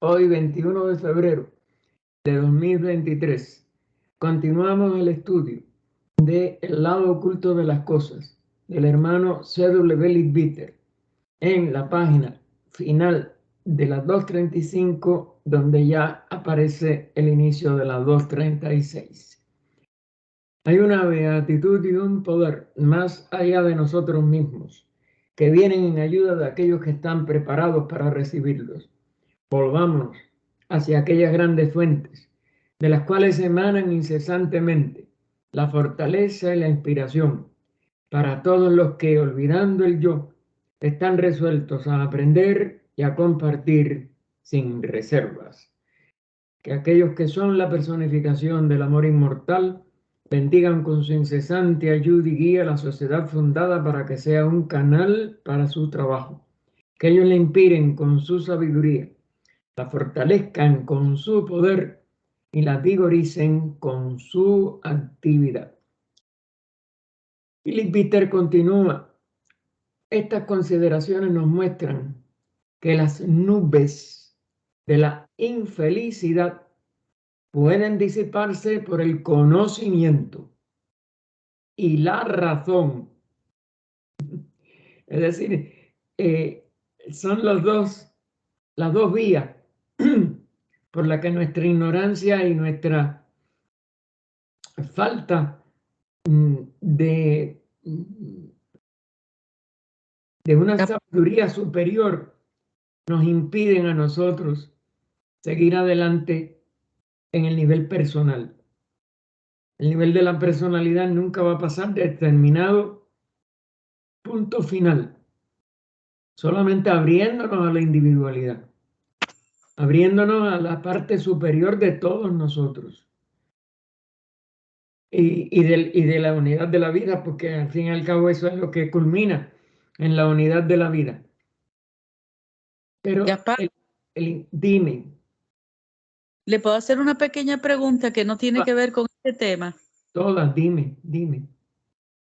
Hoy, 21 de febrero de 2023, continuamos el estudio de El lado oculto de las cosas del hermano C.W. Leadbeater en la página final de la 235, donde ya aparece el inicio de la 236. Hay una beatitud y un poder más allá de nosotros mismos, que vienen en ayuda de aquellos que están preparados para recibirlos. Volvámonos hacia aquellas grandes fuentes, de las cuales emanan incesantemente la fortaleza y la inspiración para todos los que, olvidando el yo, están resueltos a aprender y a compartir sin reservas. Que aquellos que son la personificación del amor inmortal bendigan con su incesante ayuda y guía la sociedad fundada para que sea un canal para su trabajo. Que ellos le inspiren con su sabiduría, la fortalezcan con su poder y la vigoricen con su actividad. Philip Bitter continúa. Estas consideraciones nos muestran que las nubes de la infelicidad pueden disiparse por el conocimiento y la razón. Es decir, son las dos vías por las que nuestra ignorancia y nuestra falta de una sabiduría superior nos impiden a nosotros seguir adelante en el nivel personal. El nivel de la personalidad nunca va a pasar de determinado punto final, solamente abriéndonos a la individualidad, abriéndonos a la parte superior de todos nosotros y de la unidad de la vida, porque al fin y al cabo eso es lo que culmina en la unidad de la vida. Pero dime. ¿Le puedo hacer una pequeña pregunta que no tiene que ver con este tema? Todas, dime.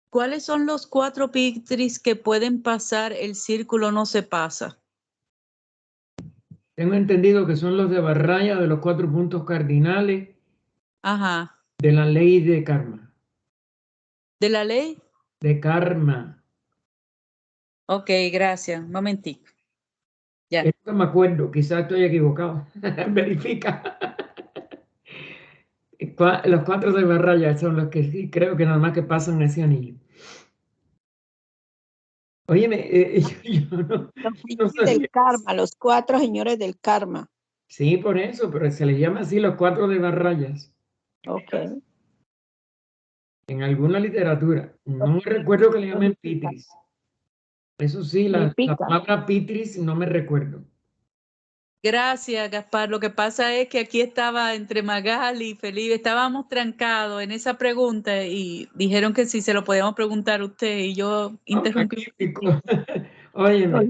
¿Cuáles son los 4 Pitris que pueden pasar el círculo no se pasa? Tengo entendido que son los de Barraya, de los 4 puntos cardinales. Ajá. De la ley de karma. ¿De la ley? De karma. Ok, gracias. Un momentico. Ya. Esto me acuerdo, quizás estoy equivocado. Verifica. Los 4 de Barraya son los que sí creo que nada más que pasan ese anillo. Óyeme, yo no del karma, los 4 señores del karma. Sí, por eso, pero se les llama así los 4 de Barrayas. Ok. En alguna literatura. No me recuerdo que le llamen Pitris. Eso sí, la palabra Pitris no me recuerdo. Gracias, Gaspar. Lo que pasa es que aquí estaba entre Magali y Felipe, estábamos trancados en esa pregunta y dijeron que sí se lo podíamos preguntar a usted y yo interrumpí. Óyeme.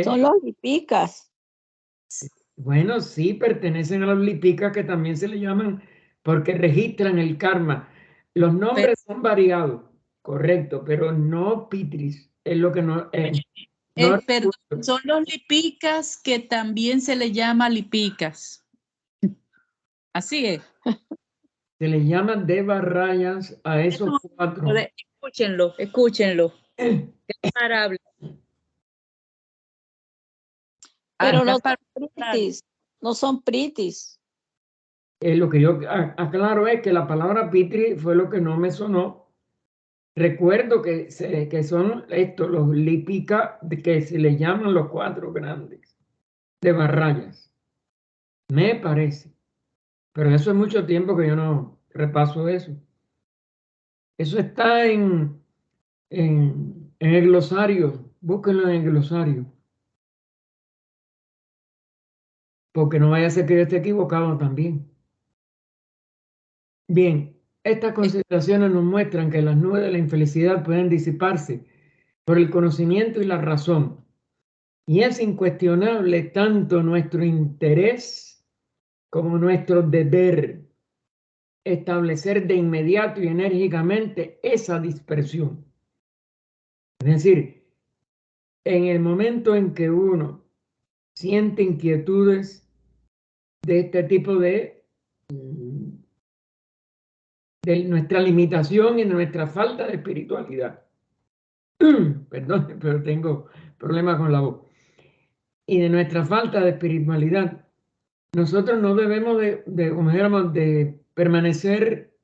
Son los lipicas. Bueno, sí, pertenecen a los lipicas que también se le llaman porque registran el karma. Los nombres son variados, correcto, pero no Pitris, es lo que no... perdón, son los lipicas que también se le llama lipicas. Así es. Se le llaman de Barrayas a esos 4. Escúchenlo. Es imparable. Pero no son pritis. Lo que yo aclaro es que la palabra pitri fue lo que no me sonó. Recuerdo que son estos, los lipicas, que se le llaman los 4 grandes de Barrayas. Me parece. Pero eso es mucho tiempo que yo no repaso eso. Eso está en el glosario. Búsquenlo en el glosario. Porque no vaya a ser que yo esté equivocado también. Bien, estas consideraciones nos muestran que las nubes de la infelicidad pueden disiparse por el conocimiento y la razón. Y es incuestionable tanto nuestro interés como nuestro deber establecer de inmediato y enérgicamente esa dispersión. Es decir, en el momento en que uno siente inquietudes, de este tipo de nuestra limitación y de nuestra falta de espiritualidad. Perdón, pero tengo problemas con la voz. Y de nuestra falta de espiritualidad. Nosotros no debemos como dijéramos, de permanecer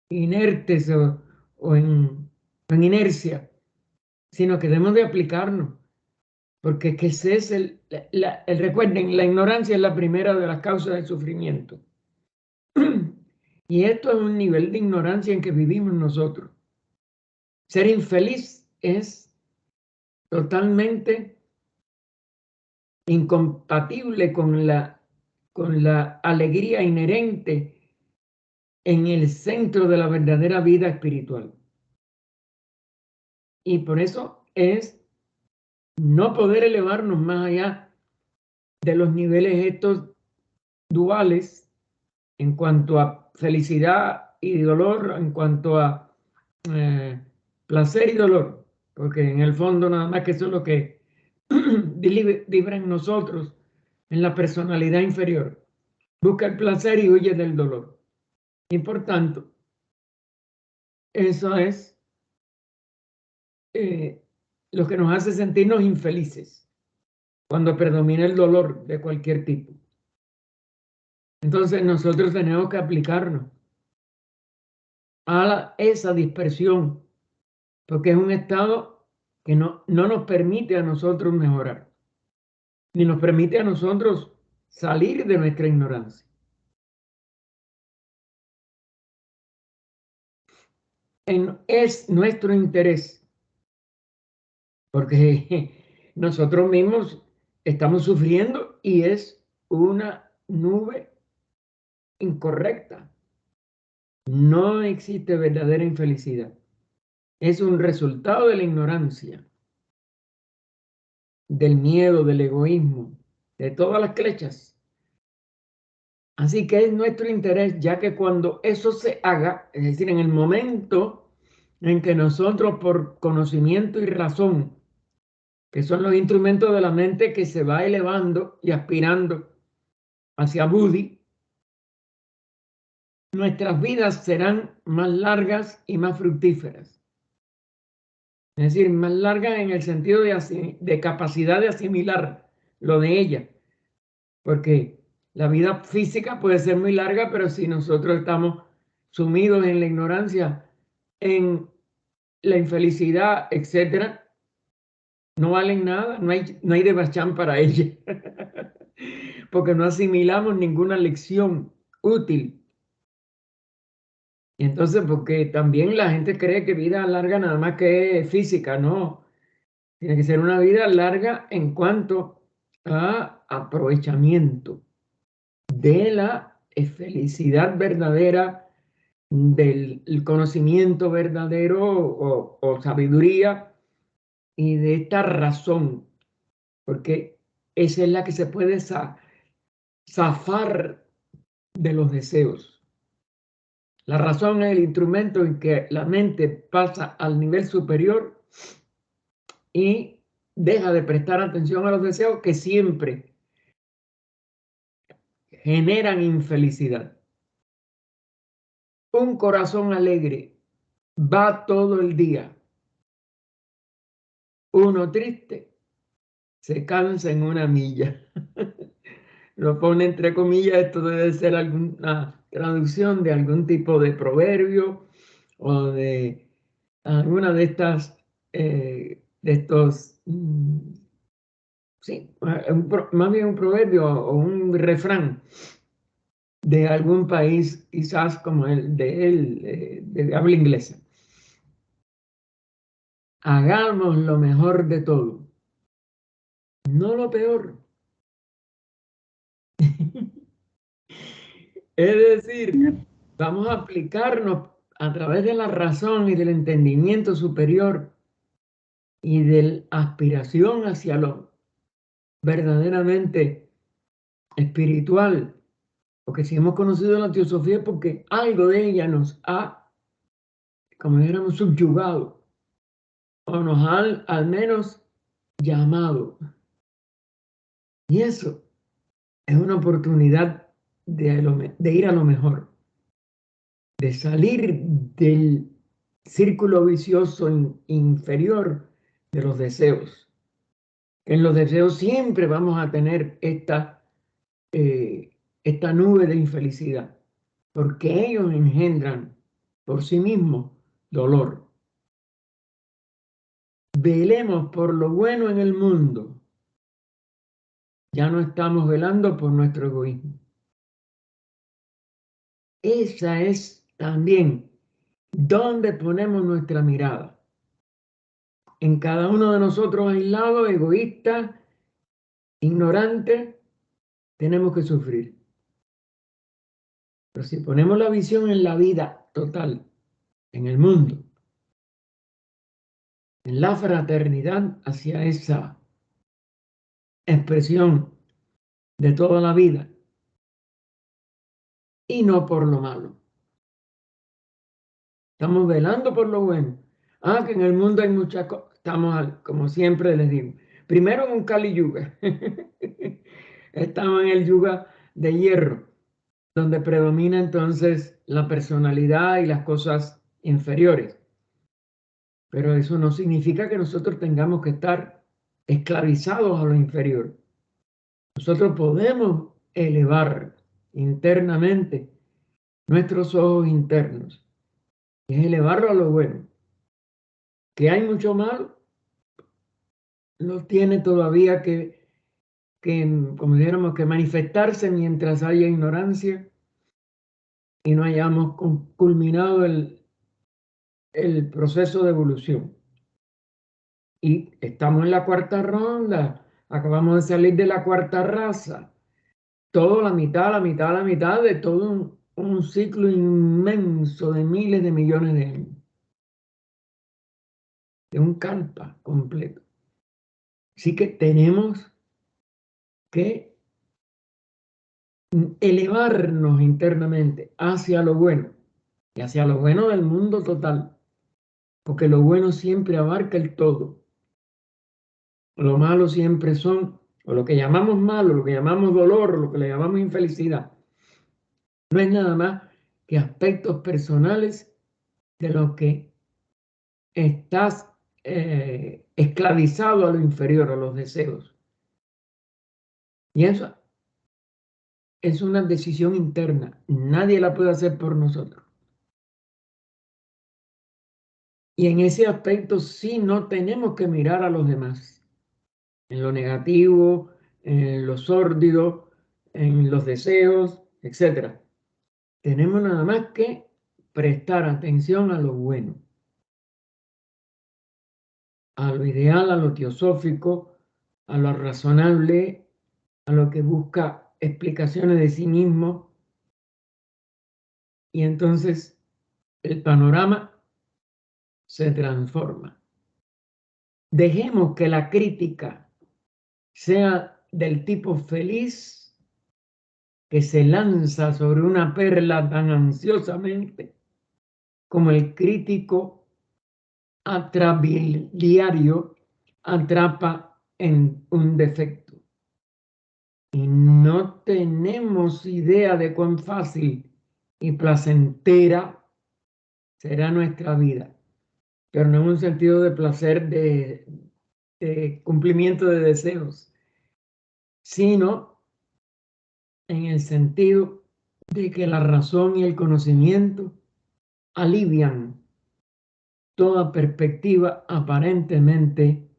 inertes o en inercia, sino que debemos de aplicarnos, porque que ese es recuerden, la ignorancia es la primera de las causas del sufrimiento. Y esto es un nivel de ignorancia en que vivimos nosotros. Ser infeliz es totalmente incompatible con la alegría inherente en el centro de la verdadera vida espiritual. Y por eso es no poder elevarnos más allá de los niveles estos duales en cuanto a felicidad y dolor, en cuanto a placer y dolor, porque en el fondo nada más que eso es lo que vibra en nosotros, en la personalidad inferior. Busca el placer y huye del dolor. Y por tanto, eso es lo que nos hace sentirnos infelices cuando predomina el dolor de cualquier tipo. Entonces nosotros tenemos que aplicarnos a esa dispersión, porque es un estado que no nos permite a nosotros mejorar, ni nos permite a nosotros salir de nuestra ignorancia. Es nuestro interés, porque nosotros mismos estamos sufriendo y es una nube incorrecta. No existe verdadera infelicidad. Es un resultado de la ignorancia, del miedo, del egoísmo, de todas las clechas. Así que es nuestro interés, ya que cuando eso se haga, es decir, en el momento en que nosotros por conocimiento y razón, que son los instrumentos de la mente que se va elevando y aspirando hacia Buddhi, nuestras vidas serán más largas y más fructíferas. Es decir, más largas en el sentido de capacidad de asimilar lo de ella. Porque la vida física puede ser muy larga, pero si nosotros estamos sumidos en la ignorancia, en la infelicidad, etcétera, no valen nada, no hay devachán para ella. Porque no asimilamos ninguna lección útil. Y entonces, porque también la gente cree que vida larga nada más que es física, no. Tiene que ser una vida larga en cuanto a aprovechamiento de la felicidad verdadera, del conocimiento verdadero o sabiduría y de esta razón, porque esa es la que se puede zafar de los deseos. La razón es el instrumento en que la mente pasa al nivel superior y deja de prestar atención a los deseos que siempre generan infelicidad. Un corazón alegre va todo el día. Uno triste se cansa en una milla. Lo pone entre comillas, esto debe ser alguna traducción de algún tipo de proverbio o de alguna de estas, de estos, sí, más bien un proverbio o un refrán de algún país, quizás como el de habla inglesa. Hagamos lo mejor de todo, no lo peor. Es decir, vamos a aplicarnos a través de la razón y del entendimiento superior y de la aspiración hacia lo verdaderamente espiritual. Porque si hemos conocido la teosofía es porque algo de ella nos ha, como dijéramos, subyugado o nos ha al menos llamado. Y eso es una oportunidad de ir a lo mejor, de salir del círculo vicioso inferior de los deseos. En los deseos siempre vamos a tener esta nube de infelicidad, porque ellos engendran por sí mismos dolor. Velemos por lo bueno en el mundo. Ya no estamos velando por nuestro egoísmo. Esa es también donde ponemos nuestra mirada. En cada uno de nosotros aislados, egoístas, ignorantes, tenemos que sufrir. Pero si ponemos la visión en la vida total, en el mundo, en la fraternidad hacia esa expresión de toda la vida y no por lo malo. Estamos velando por lo bueno. Que en el mundo hay muchas cosas. Estamos, como siempre les digo, primero en un Kali Yuga. Estamos en el Yuga de hierro, donde predomina entonces la personalidad y las cosas inferiores. Pero eso no significa que nosotros tengamos que estar esclavizados a lo inferior. Nosotros podemos elevar internamente nuestros ojos internos, y es elevarlo a lo bueno. Que hay mucho mal, no tiene todavía como dijéramos, que manifestarse mientras haya ignorancia y no hayamos culminado el proceso de evolución. Y estamos en la cuarta ronda, acabamos de salir de la cuarta raza, todo la mitad de todo un ciclo inmenso de miles de millones de años, de un kalpa completo. Así que tenemos que elevarnos internamente hacia lo bueno y hacia lo bueno del mundo total, porque lo bueno siempre abarca el todo. Lo malo siempre son, o lo que llamamos malo, lo que llamamos dolor, o lo que le llamamos infelicidad, no es nada más que aspectos personales de los que estás esclavizado a lo inferior, a los deseos. Y eso es una decisión interna, nadie la puede hacer por nosotros. Y en ese aspecto sí no tenemos que mirar a los demás, en lo negativo, en lo sórdido, en los deseos, etc. Tenemos nada más que prestar atención a lo bueno, a lo ideal, a lo teosófico, a lo razonable, a lo que busca explicaciones de sí mismo. Y entonces el panorama se transforma. Dejemos que la crítica sea del tipo feliz que se lanza sobre una perla tan ansiosamente como el crítico atrabiliario atrapa en un defecto. Y no tenemos idea de cuán fácil y placentera será nuestra vida, pero no en un sentido de placer de cumplimiento de deseos, sino en el sentido de que la razón y el conocimiento alivian toda perspectiva aparentemente,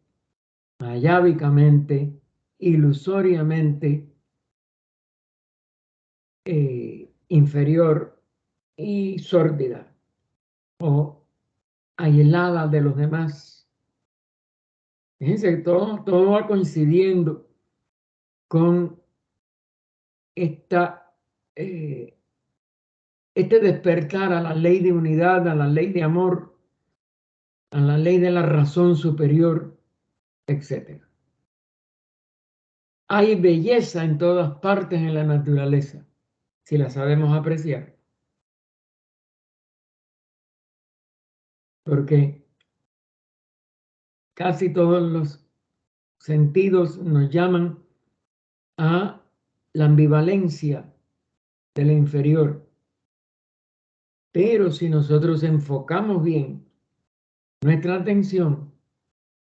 mayávicamente, ilusoriamente inferior y sórdida o aislada de los demás. Fíjense que todo va coincidiendo con este despertar a la ley de unidad, a la ley de amor, a la ley de la razón superior, etc. Hay belleza en todas partes en la naturaleza, si la sabemos apreciar. Porque casi todos los sentidos nos llaman a la ambivalencia de la inferior. Pero si nosotros enfocamos bien nuestra atención,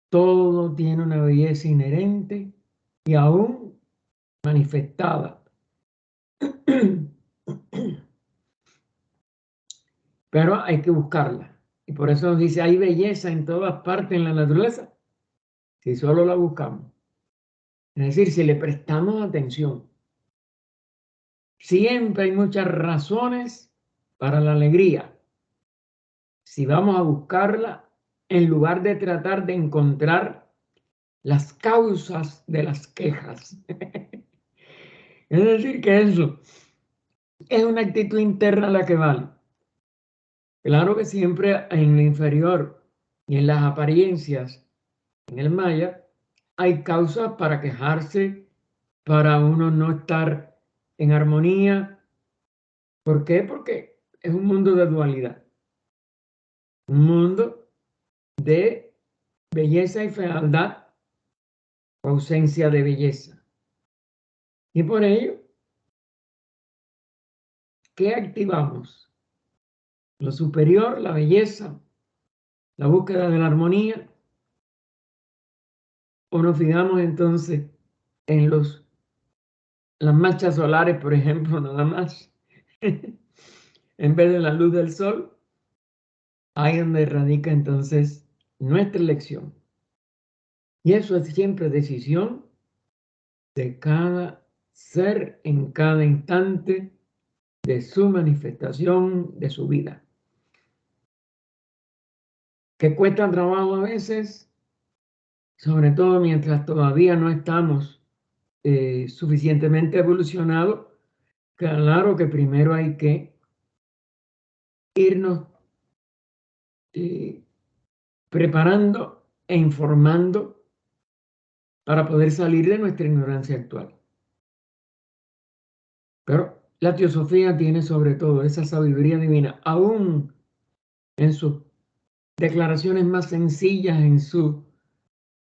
todo tiene una belleza inherente y aún manifestada. Pero hay que buscarla. Y por eso nos dice, hay belleza en todas partes en la naturaleza, si solo la buscamos. Es decir, si le prestamos atención. Siempre hay muchas razones para la alegría. Si vamos a buscarla, en lugar de tratar de encontrar las causas de las quejas. Es decir, que eso es una actitud interna la que vale. Claro que siempre en lo inferior y en las apariencias, en el maya, hay causas para quejarse, para uno no estar en armonía. ¿Por qué? Porque es un mundo de dualidad. Un mundo de belleza y fealdad, ausencia de belleza. Y por ello, ¿qué activamos? Lo superior, la belleza, la búsqueda de la armonía, o nos fijamos entonces en las manchas solares, por ejemplo, nada más, en vez de la luz del sol, ahí donde radica entonces nuestra elección. Y eso es siempre decisión de cada ser en cada instante de su manifestación, de su vida. Que cuesta trabajo a veces, sobre todo mientras todavía no estamos suficientemente evolucionados. Claro que primero hay que irnos preparando e informando para poder salir de nuestra ignorancia actual. Pero la teosofía tiene sobre todo esa sabiduría divina, aún en sus declaraciones más sencillas, en sus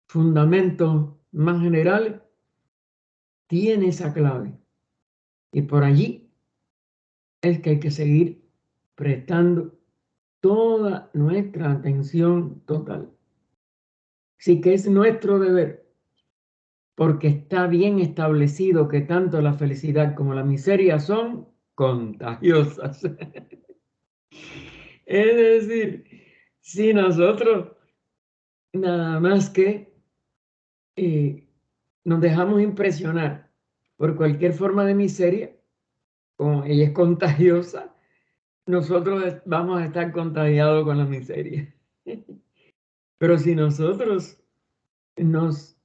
fundamentos más generales, tiene esa clave. Y por allí es que hay que seguir prestando toda nuestra atención total. Así que es nuestro deber, porque está bien establecido que tanto la felicidad como la miseria son contagiosas. Es decir, si nosotros nada más que nos dejamos impresionar por cualquier forma de miseria, como ella es contagiosa, nosotros vamos a estar contagiados con la miseria. Pero si nosotros nos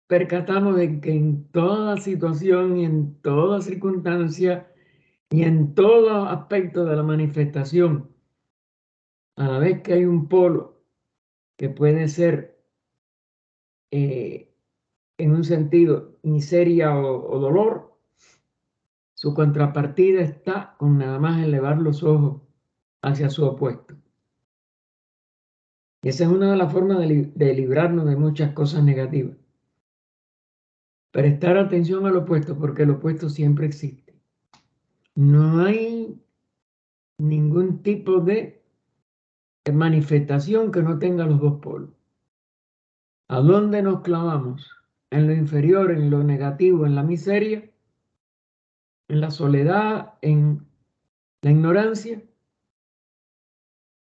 percatamos de que en toda situación y en toda circunstancia y en todo aspecto de la manifestación, a la vez que hay un polo que puede ser en un sentido miseria o dolor, su contrapartida está con nada más elevar los ojos hacia su opuesto. Y esa es una de las formas de librarnos de muchas cosas negativas. Prestar atención al opuesto, porque el opuesto siempre existe. No hay ningún tipo de manifestación que no tenga los dos polos. ¿A dónde nos clavamos? ¿En lo inferior, en lo negativo, en la miseria, en la soledad, en la ignorancia?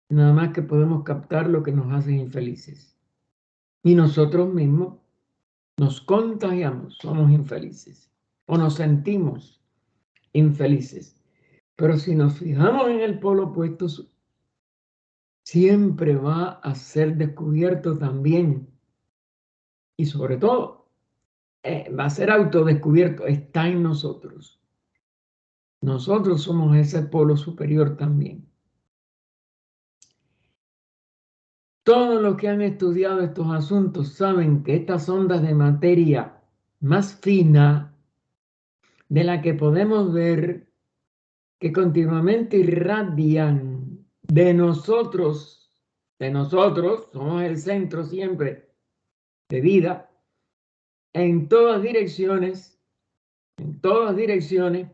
Nada más que podemos captar lo que nos hace infelices. Y nosotros mismos nos contagiamos, somos infelices o nos sentimos infelices. Pero si nos fijamos en el polo opuesto, siempre va a ser descubierto también. Y sobre todo, va a ser autodescubierto, está en nosotros. Nosotros somos ese polo superior también. Todos los que han estudiado estos asuntos saben que estas ondas de materia más fina, de la que podemos ver que continuamente irradian de nosotros, somos el centro siempre de vida, en todas direcciones, en todas direcciones,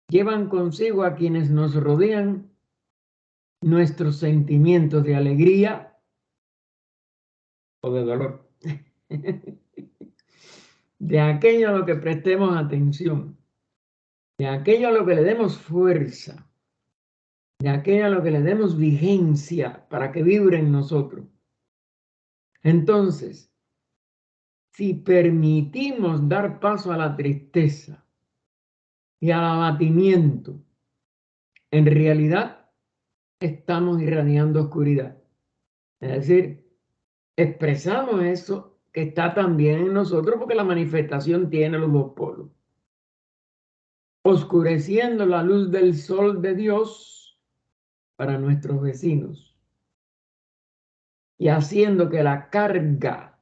llevan consigo a quienes nos rodean nuestros sentimientos de alegría o de dolor, de aquello a lo que prestemos atención, de aquello a lo que le demos fuerza, de aquello a lo que le demos vigencia para que vibre en nosotros. Entonces, si permitimos dar paso a la tristeza y al abatimiento, en realidad estamos irradiando oscuridad. Es decir, expresamos eso que está también en nosotros porque la manifestación tiene los dos polos. Oscureciendo la luz del sol de Dios para nuestros vecinos y haciendo que la carga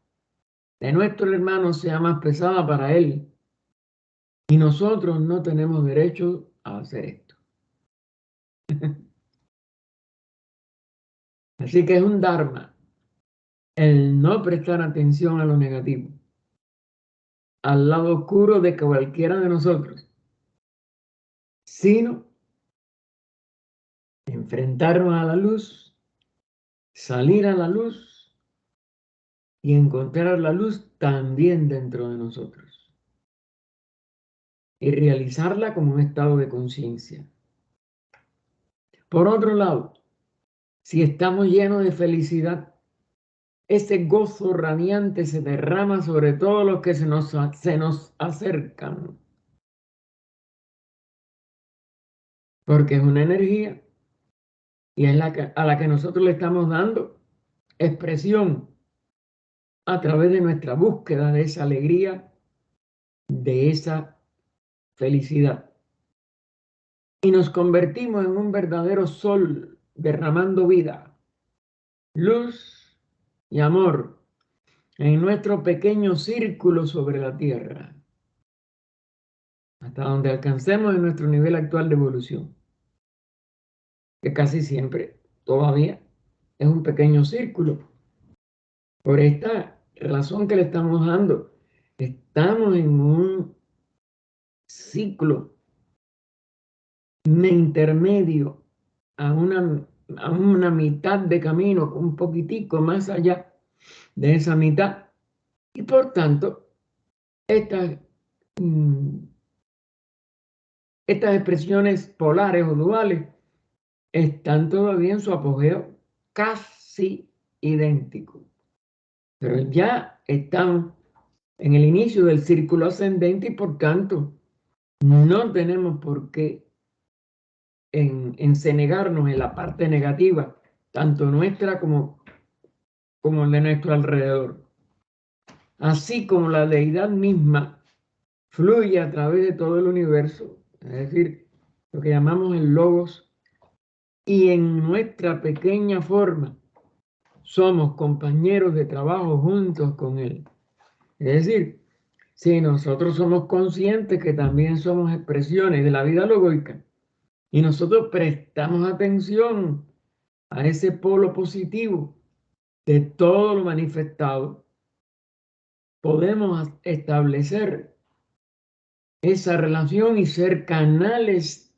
de nuestro hermano sea más pesada para él. Y nosotros no tenemos derecho a hacer esto. Así que es un dharma el no prestar atención a lo negativo, al lado oscuro de cualquiera de nosotros, sino enfrentarnos a la luz, salir a la luz y encontrar la luz también dentro de nosotros y realizarla como un estado de conciencia. Por otro lado, si estamos llenos de felicidad, ese gozo radiante se derrama sobre todos los que se nos acercan, porque es una energía y es a la que nosotros le estamos dando expresión a través de nuestra búsqueda de esa alegría, de esa felicidad. Y nos convertimos en un verdadero sol derramando vida, luz y amor en nuestro pequeño círculo sobre la tierra, hasta donde alcancemos en nuestro nivel actual de evolución, que casi siempre todavía es un pequeño círculo. Por esta razón que le estamos dando, estamos en un ciclo intermedio a una mitad de camino, un poquitico más allá de esa mitad. Y por tanto, estas expresiones polares o duales están todavía en su apogeo casi idéntico. Pero ya estamos en el inicio del círculo ascendente y por tanto no tenemos por qué encenegarnos en la parte negativa, tanto nuestra como de nuestro alrededor. Así como la deidad misma fluye a través de todo el universo, es decir, lo que llamamos el logos, y en nuestra pequeña forma somos compañeros de trabajo juntos con él. Es decir, si nosotros somos conscientes que también somos expresiones de la vida logoica y nosotros prestamos atención a ese polo positivo de todo lo manifestado, podemos establecer esa relación y ser canales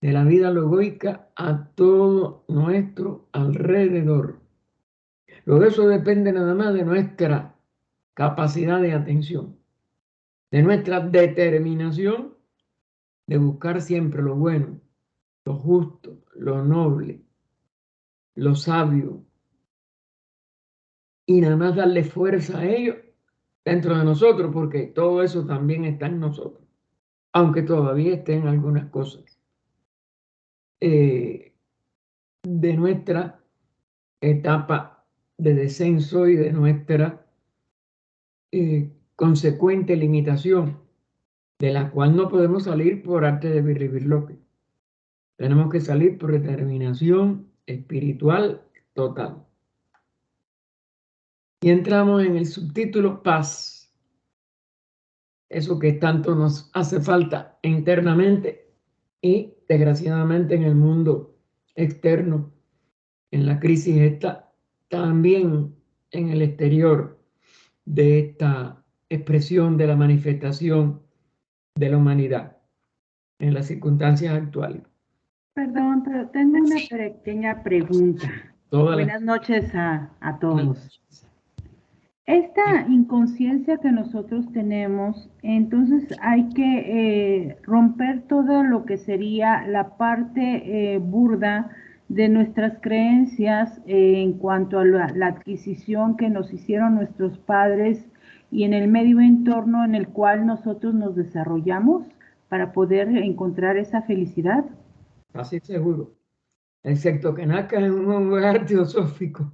de la vida logoica a todo nuestro alrededor. Luego eso depende nada más de nuestra capacidad de atención, de nuestra determinación de buscar siempre lo bueno, lo justo, lo noble, lo sabio, y nada más darle fuerza a ello dentro de nosotros, porque todo eso también está en nosotros, aunque todavía estén algunas cosas de nuestra etapa de descenso y de nuestra consecuente limitación, de la cual no podemos salir por arte de Birlibirloque. Tenemos que salir por determinación espiritual total. Y entramos en el subtítulo Paz. Eso que tanto nos hace falta internamente y desgraciadamente en el mundo externo, en la crisis esta, también en el exterior de esta expresión de la manifestación de la humanidad en las circunstancias actuales. Perdón, pero tengo una pequeña pregunta. Buenas noches a todos. Esta inconsciencia que nosotros tenemos, entonces hay que romper todo lo que sería la parte burda de nuestras creencias en cuanto a la adquisición que nos hicieron nuestros padres y en el medio entorno en el cual nosotros nos desarrollamos para poder encontrar esa felicidad. Casi seguro, excepto que nazcas en un hogar teosófico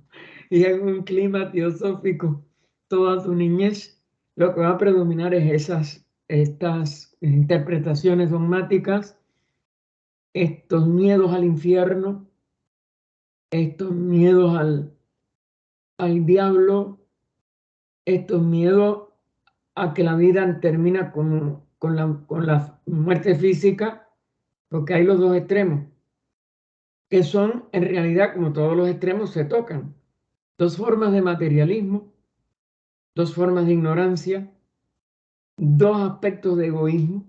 y en un clima teosófico toda tu niñez, lo que va a predominar es estas interpretaciones dogmáticas, estos miedos al infierno, estos miedos al diablo, estos miedos a que la vida termina con la muerte física, porque hay los dos extremos, que son en realidad, como todos los extremos, se tocan. Dos formas de materialismo, dos formas de ignorancia, dos aspectos de egoísmo,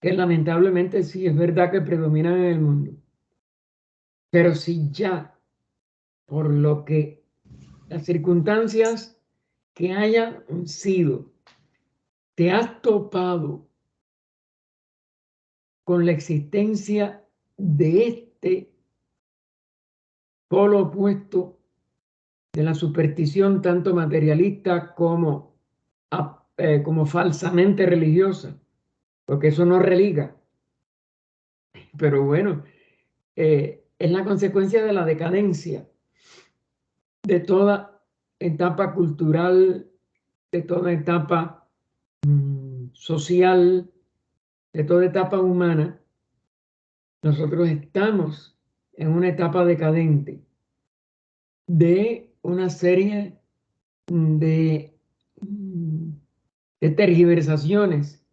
que lamentablemente sí es verdad que predominan en el mundo. Pero si ya, por lo que las circunstancias que hayan sido, te has topado con la existencia de este polo opuesto de la superstición, tanto materialista como falsamente religiosa, porque eso no religa. Pero bueno, es la consecuencia de la decadencia de toda etapa cultural, de toda etapa social, de toda etapa humana. Nosotros estamos en una etapa decadente de una serie de tergiversaciones,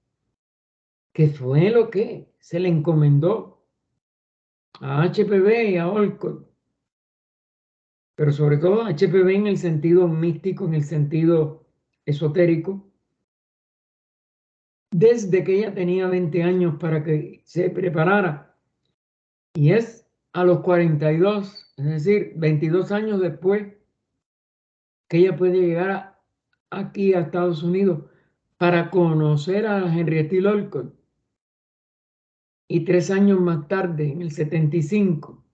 que fue lo que se le encomendó a HPV y a Olcott, pero sobre todo a HPV en el sentido místico, en el sentido esotérico, desde que ella tenía 20 años para que se preparara, y es a los 42, es decir, 22 años después, que ella puede llegar aquí a Estados Unidos para conocer a Henriette Olcott. Y 3 años más tarde, en el 75,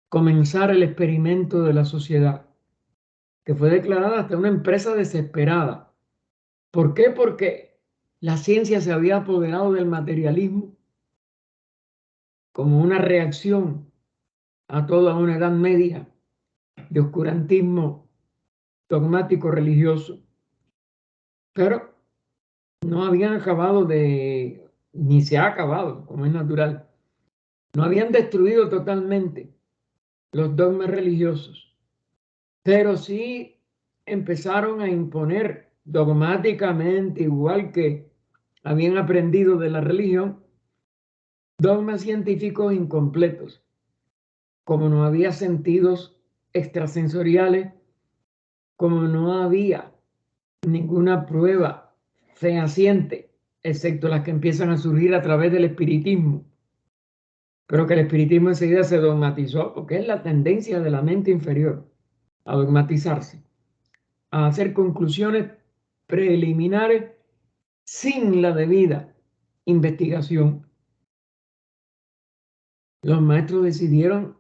comenzar el experimento de la sociedad, que fue declarada hasta una empresa desesperada. ¿Por qué? Porque la ciencia se había apoderado del materialismo como una reacción a toda una edad media de oscurantismo dogmático religioso. Pero no habían acabado ni se ha acabado, como es natural. No habían destruido totalmente los dogmas religiosos, pero sí empezaron a imponer dogmáticamente, igual que habían aprendido de la religión, dogmas científicos incompletos. Como no había sentidos extrasensoriales, como no había ninguna prueba fehaciente, excepto las que empiezan a surgir a través del espiritismo, pero que el espiritismo enseguida se dogmatizó, porque es la tendencia de la mente inferior a dogmatizarse, a hacer conclusiones preliminares sin la debida investigación. Los maestros decidieron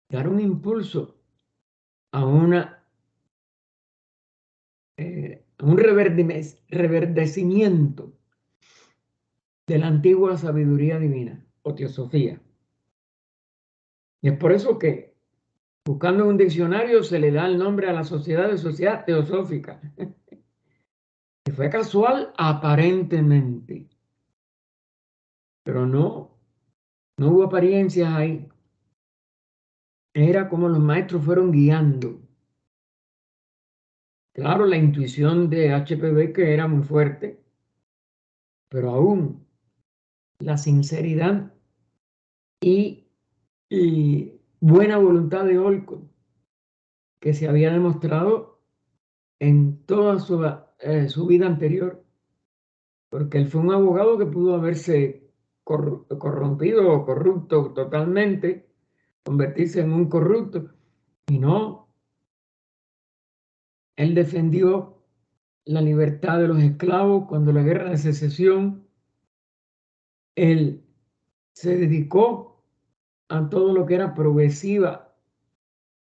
dar un impulso a un reverdecimiento de la antigua sabiduría divina o teosofía. Y es por eso que, buscando en un diccionario, se le da el nombre a la sociedad de sociedad teosófica. Que fue casual aparentemente, pero no hubo apariencias ahí. Era como los maestros fueron guiando. Claro, la intuición de HPV que era muy fuerte, pero aún la sinceridad y buena voluntad de Olcott, que se había demostrado en toda su vida anterior, porque él fue un abogado que pudo haberse corrompido o corrupto totalmente, convertirse en un corrupto, y no. Él defendió la libertad de los esclavos cuando la guerra de secesión. Él se dedicó a todo lo que era progresiva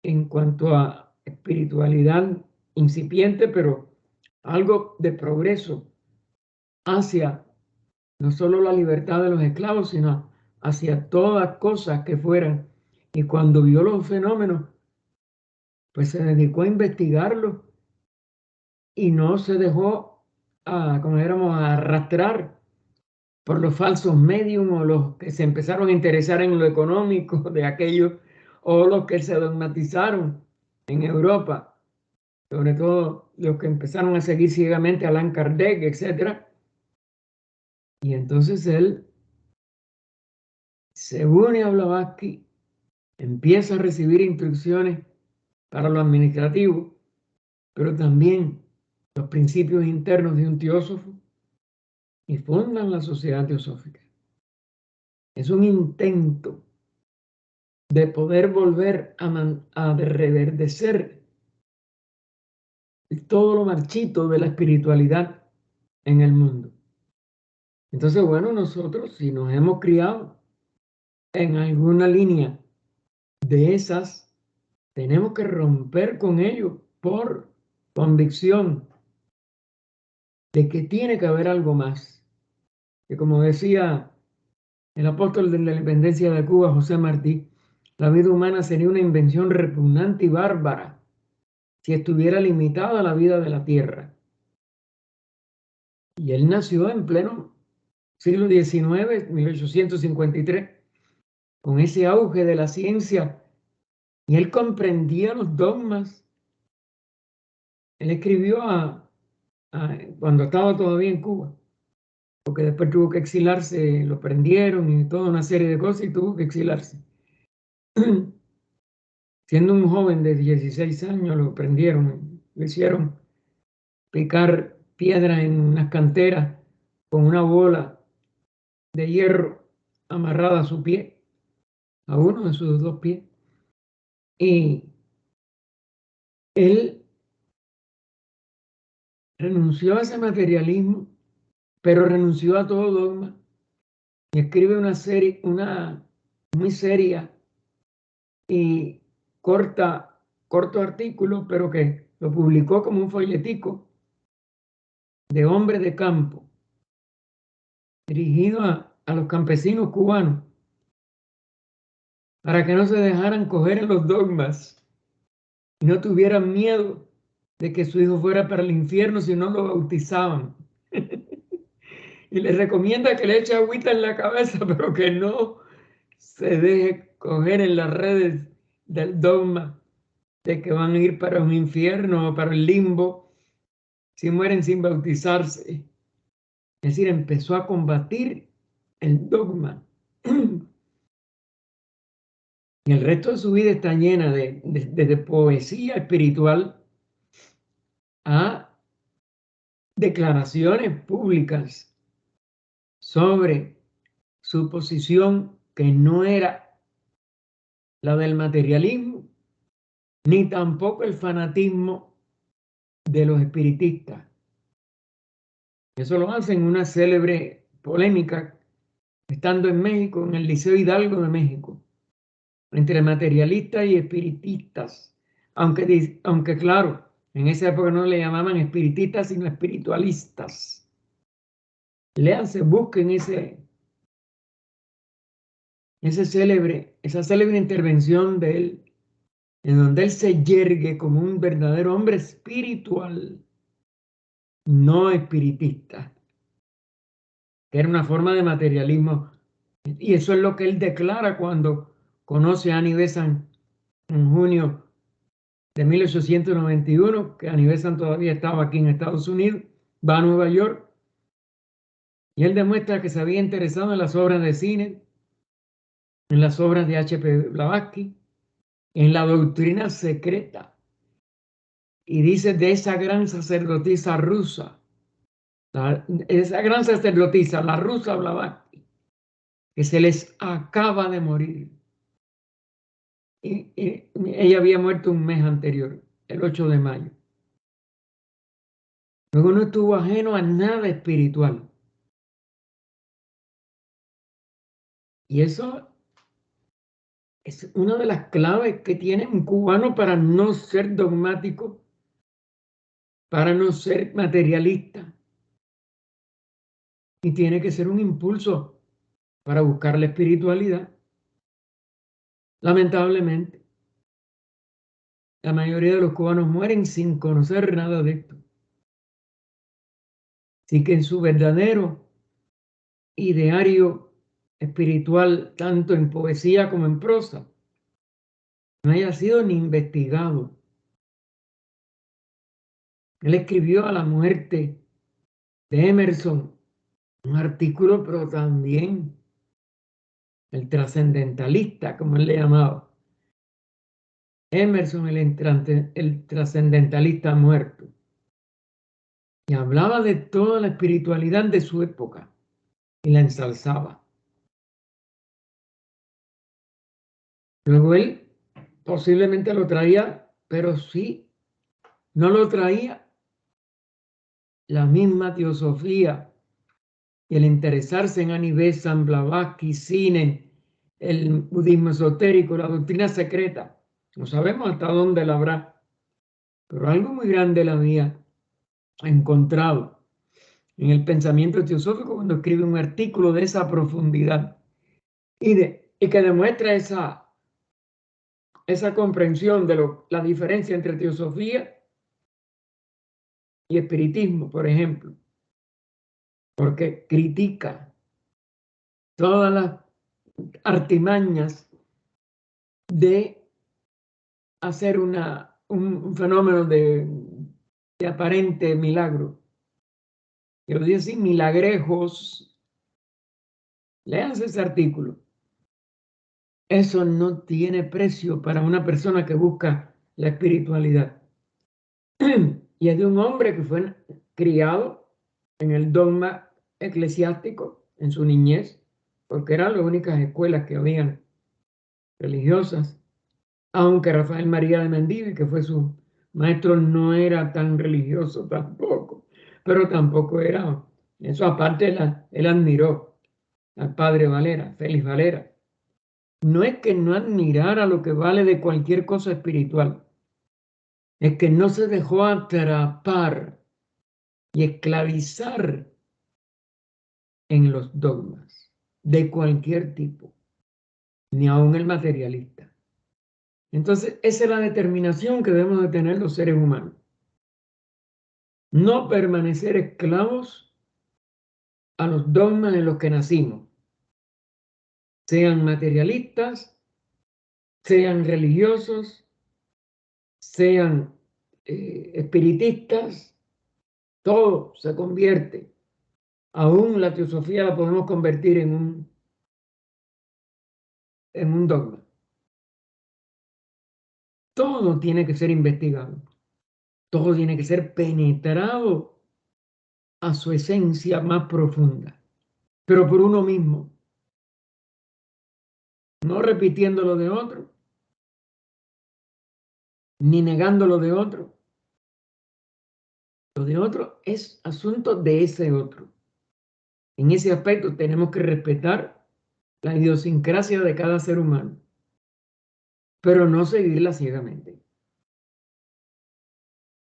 en cuanto a espiritualidad incipiente, pero algo de progreso hacia no solo la libertad de los esclavos, sino hacia todas cosas que fueran. Y cuando vio los fenómenos, pues se dedicó a investigarlos y no se dejó como éramos, a arrastrar por los falsos medium o los que se empezaron a interesar en lo económico de aquellos, o los que se dogmatizaron en Europa, sobre todo los que empezaron a seguir ciegamente a Allan Kardec, etc. Y entonces él se une a Blavatsky, empieza a recibir instrucciones para lo administrativo, pero también los principios internos de un teósofo, y fundan la Sociedad Teosófica. Es un intento de poder volver a reverdecer todo lo marchito de la espiritualidad en el mundo. Entonces, bueno, nosotros, si nos hemos criado en alguna línea de esas, tenemos que romper con ello por convicción de que tiene que haber algo más. Que como decía el apóstol de la independencia de Cuba, José Martí, la vida humana sería una invención repugnante y bárbara si estuviera limitada a la vida de la tierra. Y él nació en pleno siglo XIX, 1853, con ese auge de la ciencia, y él comprendía los dogmas. Él escribió cuando estaba todavía en Cuba, porque después tuvo que exilarse, lo prendieron y toda una serie de cosas y tuvo que exilarse. Siendo un joven de 16 años lo prendieron, le hicieron picar piedra en unas canteras con una bola de hierro amarrada a su pie, a uno de sus dos pies. Y él renunció a ese materialismo, pero renunció a todo dogma, y escribe una muy seria y corto artículo, pero que lo publicó como un folletico de hombre de campo, dirigido a los campesinos cubanos, para que no se dejaran coger en los dogmas y no tuvieran miedo de que su hijo fuera para el infierno si no lo bautizaban. Y les recomienda que le eche agüita en la cabeza, pero que no se deje coger en las redes del dogma de que van a ir para un infierno o para el limbo si mueren sin bautizarse. Es decir, empezó a combatir el dogma. Y el resto de su vida está llena de poesía espiritual a declaraciones públicas sobre su posición, que no era la del materialismo, ni tampoco el fanatismo de los espiritistas. Eso lo hacen en una célebre polémica, estando en México, en el Liceo Hidalgo de México, entre materialistas y espiritistas. Aunque claro, en esa época no le llamaban espiritistas, sino espiritualistas. Léanse, busquen esa célebre intervención de él, en donde él se yergue como un verdadero hombre espiritual, no espiritista, que era una forma de materialismo. Y eso es lo que él declara cuando conoce a Annie Besant en junio de 1891, que Annie Besant todavía estaba aquí en Estados Unidos, va a Nueva York, y él demuestra que se había interesado en las obras de cine, en las obras de H.P. Blavatsky, en la doctrina secreta, y dice de esa gran sacerdotisa rusa esa gran sacerdotisa, la rusa Blavatsky, que se les acaba de morir. Y ella había muerto un mes anterior, el 8 de mayo. Luego no estuvo ajeno a nada espiritual. Y eso es una de las claves que tiene un cubano para no ser dogmático, para no ser materialista. Y tiene que ser un impulso para buscar la espiritualidad. Lamentablemente, la mayoría de los cubanos mueren sin conocer nada de esto. Así que en su verdadero ideario espiritual, tanto en poesía como en prosa, no haya sido ni investigado. Él escribió a la muerte de Emerson un artículo, pero también el trascendentalista, como él le llamaba. Emerson, el trascendentalista muerto. Y hablaba de toda la espiritualidad de su época y la ensalzaba. Luego él posiblemente lo traía, pero sí, no lo traía la misma teosofía y el interesarse en Anivesan, San Blavatsky, Sinen, el budismo esotérico, la doctrina secreta. No sabemos hasta dónde la habrá, pero algo muy grande la había encontrado en el pensamiento teosófico cuando escribe un artículo de esa profundidad y que demuestra esa comprensión de la diferencia entre teosofía y espiritismo, por ejemplo, porque critica todas las artimañas de hacer un fenómeno de aparente milagro. Yo digo así, milagrejos. Léanse ese artículo. Eso no tiene precio para una persona que busca la espiritualidad. Y es de un hombre que fue criado en el dogma eclesiástico en su niñez, porque eran las únicas escuelas que habían religiosas, aunque Rafael María de Mendívil, que fue su maestro, no era tan religioso tampoco, pero tampoco era, eso aparte él admiró al padre Valera, Félix Valera. No es que no admirara lo que vale de cualquier cosa espiritual, es que no se dejó atrapar y esclavizar en los dogmas de cualquier tipo, ni aun el materialista. Entonces, esa es la determinación que debemos de tener los seres humanos. No permanecer esclavos a los dogmas en los que nacimos, sean materialistas, sean religiosos, sean espiritistas, todo se convierte. Aún la teosofía la podemos convertir en un dogma. Todo tiene que ser investigado. Todo tiene que ser penetrado a su esencia más profunda, pero por uno mismo, no repitiendo lo de otro, ni negando lo de otro. Lo de otro es asunto de ese otro. En ese aspecto tenemos que respetar la idiosincrasia de cada ser humano, pero no seguirla ciegamente.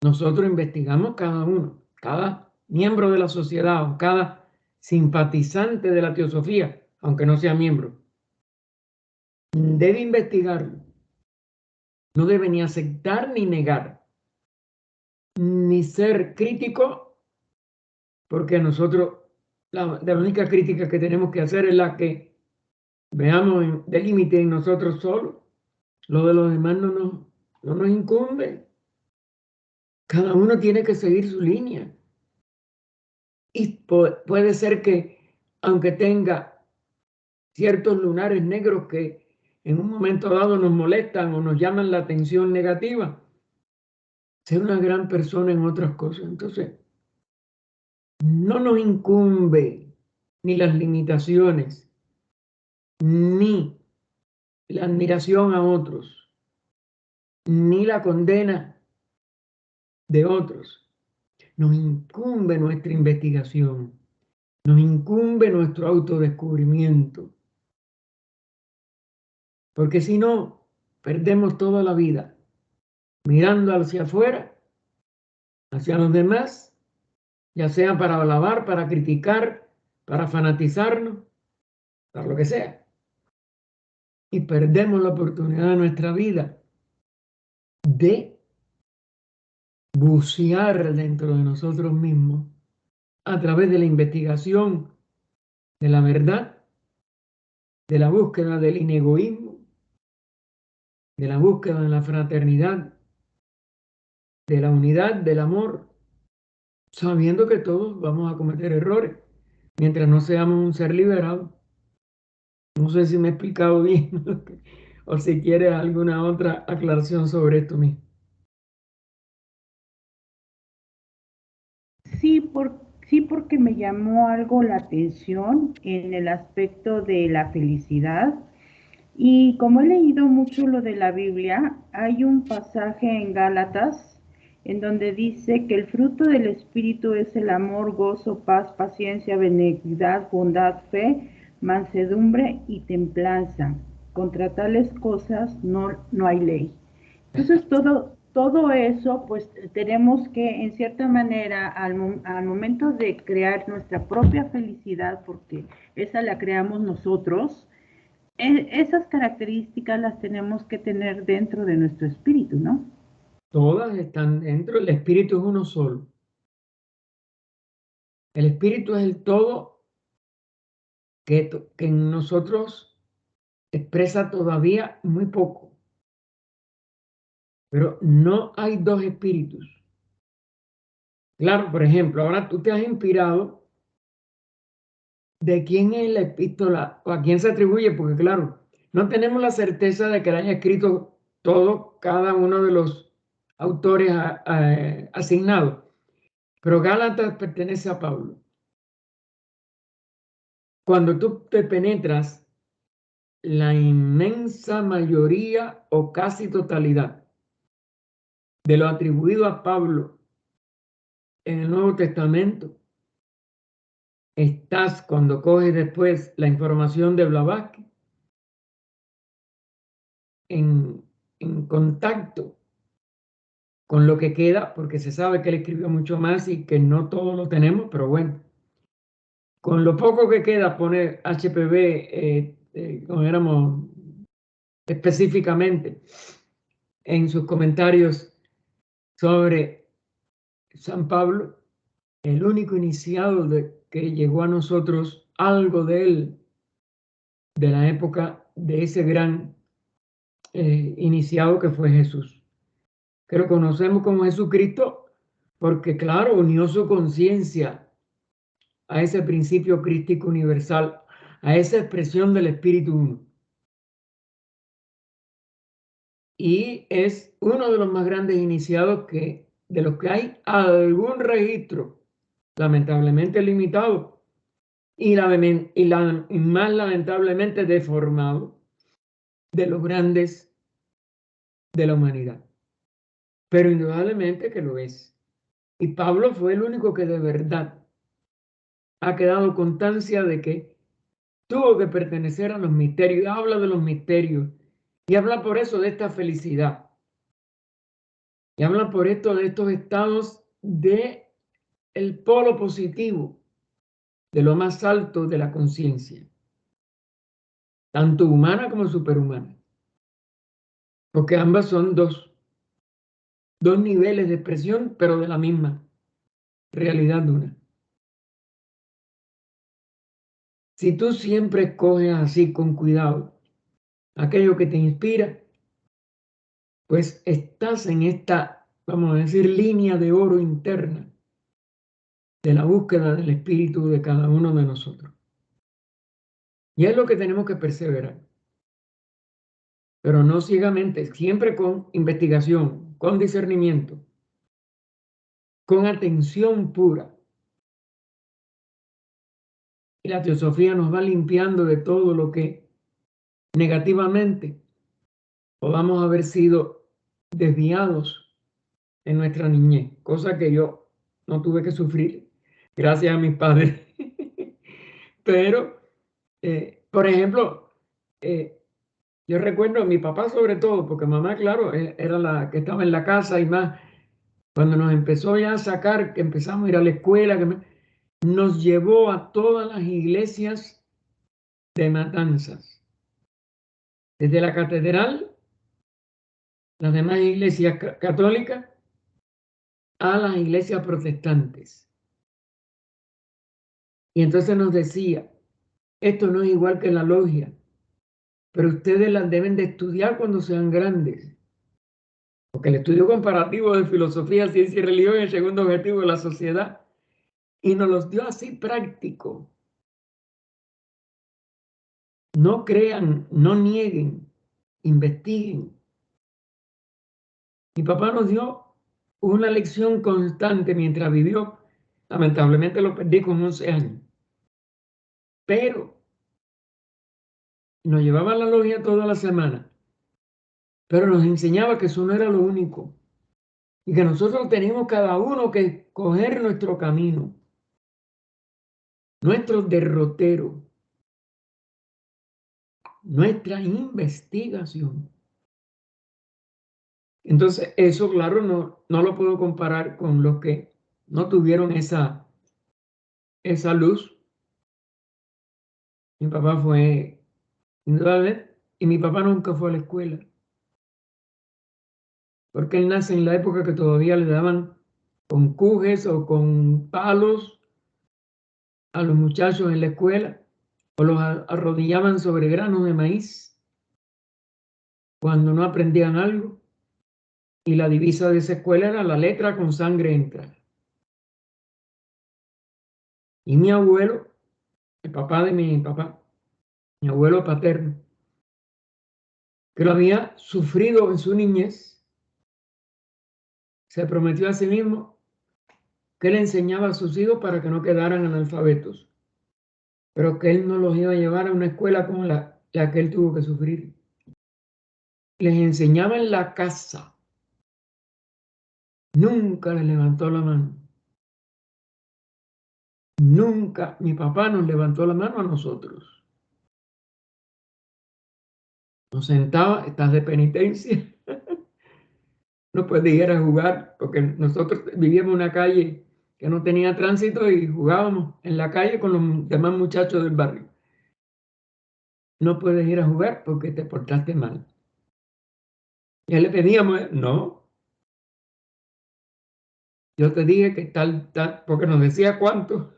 Nosotros investigamos cada uno, cada miembro de la sociedad o cada simpatizante de la teosofía, aunque no sea miembro, debe investigarlo. No debe ni aceptar ni negar, ni ser crítico, porque nosotros, la única crítica que tenemos que hacer es la que veamos de límite en nosotros solos. Lo de los demás no nos incumbe. Cada uno tiene que seguir su línea. Y puede ser que, aunque tenga ciertos lunares negros que en un momento dado nos molestan o nos llaman la atención negativa, sea una gran persona en otras cosas. Entonces, no nos incumbe ni las limitaciones, ni la admiración a otros, ni la condena de otros. Nos incumbe nuestra investigación, nos incumbe nuestro autodescubrimiento. Porque si no, perdemos toda la vida mirando hacia afuera, hacia los demás, ya sea para alabar, para criticar, para fanatizarnos, para lo que sea. Y perdemos la oportunidad de nuestra vida de bucear dentro de nosotros mismos a través de la investigación de la verdad, de la búsqueda del inegoísmo, de la búsqueda de la fraternidad, de la unidad, del amor, sabiendo que todos vamos a cometer errores mientras no seamos un ser liberado. No sé si me he explicado bien o si quieres alguna otra aclaración sobre esto mismo. Sí, porque me llamó algo la atención en el aspecto de la felicidad. Y como he leído mucho lo de la Biblia, hay un pasaje en Gálatas en donde dice que el fruto del Espíritu es el amor, gozo, paz, paciencia, benignidad, bondad, fe, mansedumbre y templanza. Contra tales cosas no hay ley. Entonces todo eso, pues tenemos que, en cierta manera, al momento de crear nuestra propia felicidad, porque esa la creamos nosotros, esas características las tenemos que tener dentro de nuestro espíritu, ¿no? Todas están dentro, el espíritu es uno solo. El espíritu es el todo que en nosotros expresa todavía muy poco. Pero no hay dos espíritus. Claro, por ejemplo, ahora tú te has inspirado de quién es la epístola o a quién se atribuye, porque claro, no tenemos la certeza de que la haya escrito cada uno de los autores asignados, pero Gálatas pertenece a Pablo. Cuando tú te penetras, la inmensa mayoría o casi totalidad de lo atribuido a Pablo en el Nuevo Testamento, estás cuando coges después la información de Blavatsky en contacto con lo que queda, porque se sabe que él escribió mucho más y que no todos lo tenemos, pero bueno, con lo poco que queda pone HPV, como éramos específicamente en sus comentarios sobre San Pablo, el único iniciado que llegó a nosotros algo de él, de la época de ese gran iniciado que fue Jesús, que lo conocemos como Jesucristo porque claro, unió su conciencia a ese principio crístico universal, a esa expresión del Espíritu Uno. Y es uno de los más grandes iniciados de los que hay algún registro, lamentablemente limitado y más lamentablemente deformado, de los grandes de la humanidad. Pero indudablemente que lo es. Y Pablo fue el único que de verdad ha quedado constancia de que tuvo que pertenecer a los misterios, habla de los misterios y habla por eso de esta felicidad. Y habla por esto de estos estados de el polo positivo, de lo más alto de la conciencia, tanto humana como superhumana. Porque ambas son dos niveles de expresión, pero de la misma realidad de una. Si tú siempre escoges así con cuidado aquello que te inspira, pues estás en esta, vamos a decir, línea de oro interna de la búsqueda del espíritu de cada uno de nosotros. Y es lo que tenemos que perseverar. Pero no ciegamente, siempre con investigación, con discernimiento, con atención pura y la teosofía nos va limpiando de todo lo que negativamente podamos haber sido desviados en nuestra niñez, cosa que yo no tuve que sufrir gracias a mis padres. Pero, por ejemplo, yo recuerdo a mi papá sobre todo, porque mamá, claro, era la que estaba en la casa y más, cuando nos empezó ya a sacar, que empezamos a ir a la escuela, nos llevó a todas las iglesias de Matanzas, desde la catedral, las demás iglesias católicas, a las iglesias protestantes. Y entonces nos decía, esto no es igual que la logia, pero ustedes las deben de estudiar cuando sean grandes. Porque el estudio comparativo de filosofía, ciencia y religión es el segundo objetivo de la sociedad. Y nos los dio así práctico. No crean, no nieguen, investiguen. Mi papá nos dio una lección constante mientras vivió. Lamentablemente lo perdí con 11 años. Pero nos llevaba a la logia toda la semana. Pero nos enseñaba que eso no era lo único. Y que nosotros teníamos cada uno que coger nuestro camino. Nuestro derrotero. Nuestra investigación. Entonces, eso, claro, no lo puedo comparar con los que no tuvieron esa luz. Mi papá fue, indudablemente, y mi papá nunca fue a la escuela. Porque él nace en la época que todavía le daban con cujes o con palos a los muchachos en la escuela, o los arrodillaban sobre granos de maíz cuando no aprendían algo. Y la divisa de esa escuela era la letra con sangre entra. Y mi abuelo, el papá de mi papá, mi abuelo paterno, que lo había sufrido en su niñez, se prometió a sí mismo que le enseñaba a sus hijos para que no quedaran analfabetos, pero que él no los iba a llevar a una escuela como la que él tuvo que sufrir. Les enseñaba en la casa. Nunca les levantó la mano. Nunca mi papá nos levantó la mano a nosotros. Nos sentaba, estás de penitencia. No puedes ir a jugar, porque nosotros vivíamos en una calle que no tenía tránsito y jugábamos en la calle con los demás muchachos del barrio. No puedes ir a jugar porque te portaste mal. Ya le pedíamos, no. Yo te dije que tal, porque nos decía cuánto.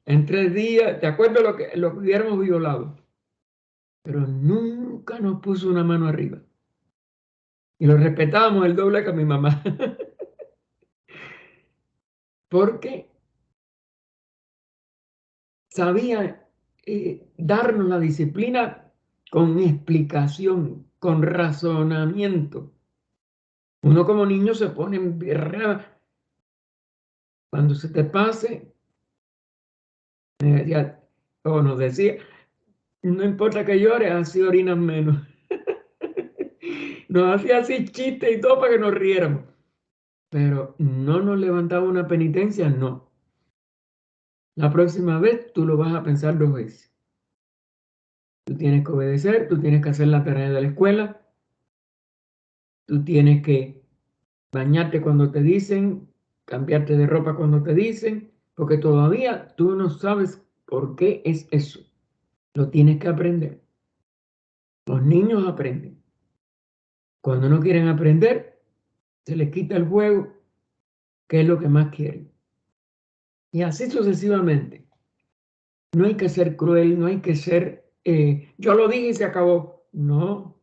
En 3 días, ¿te acuerdas lo que hubiéramos violado? Pero nunca nos puso una mano arriba. Y lo respetábamos el doble que a mi mamá. Porque sabía darnos la disciplina con explicación, con razonamiento. Uno como niño se pone en berrea. Cuando se te pase, o nos decía, no importa que llores, así orinas menos. Nos hacía así chistes y todo para que nos riéramos. Pero no nos levantaba una penitencia, no. La próxima vez tú lo vas a pensar 2 veces. Tú tienes que obedecer, tú tienes que hacer la tarea de la escuela, tú tienes que bañarte cuando te dicen, cambiarte de ropa cuando te dicen, porque todavía tú no sabes por qué es eso. Lo tienes que aprender. Los niños aprenden. Cuando no quieren aprender, se les quita el juego, que es lo que más quieren. Y así sucesivamente. No hay que ser cruel, no hay que ser, yo lo dije y se acabó. No.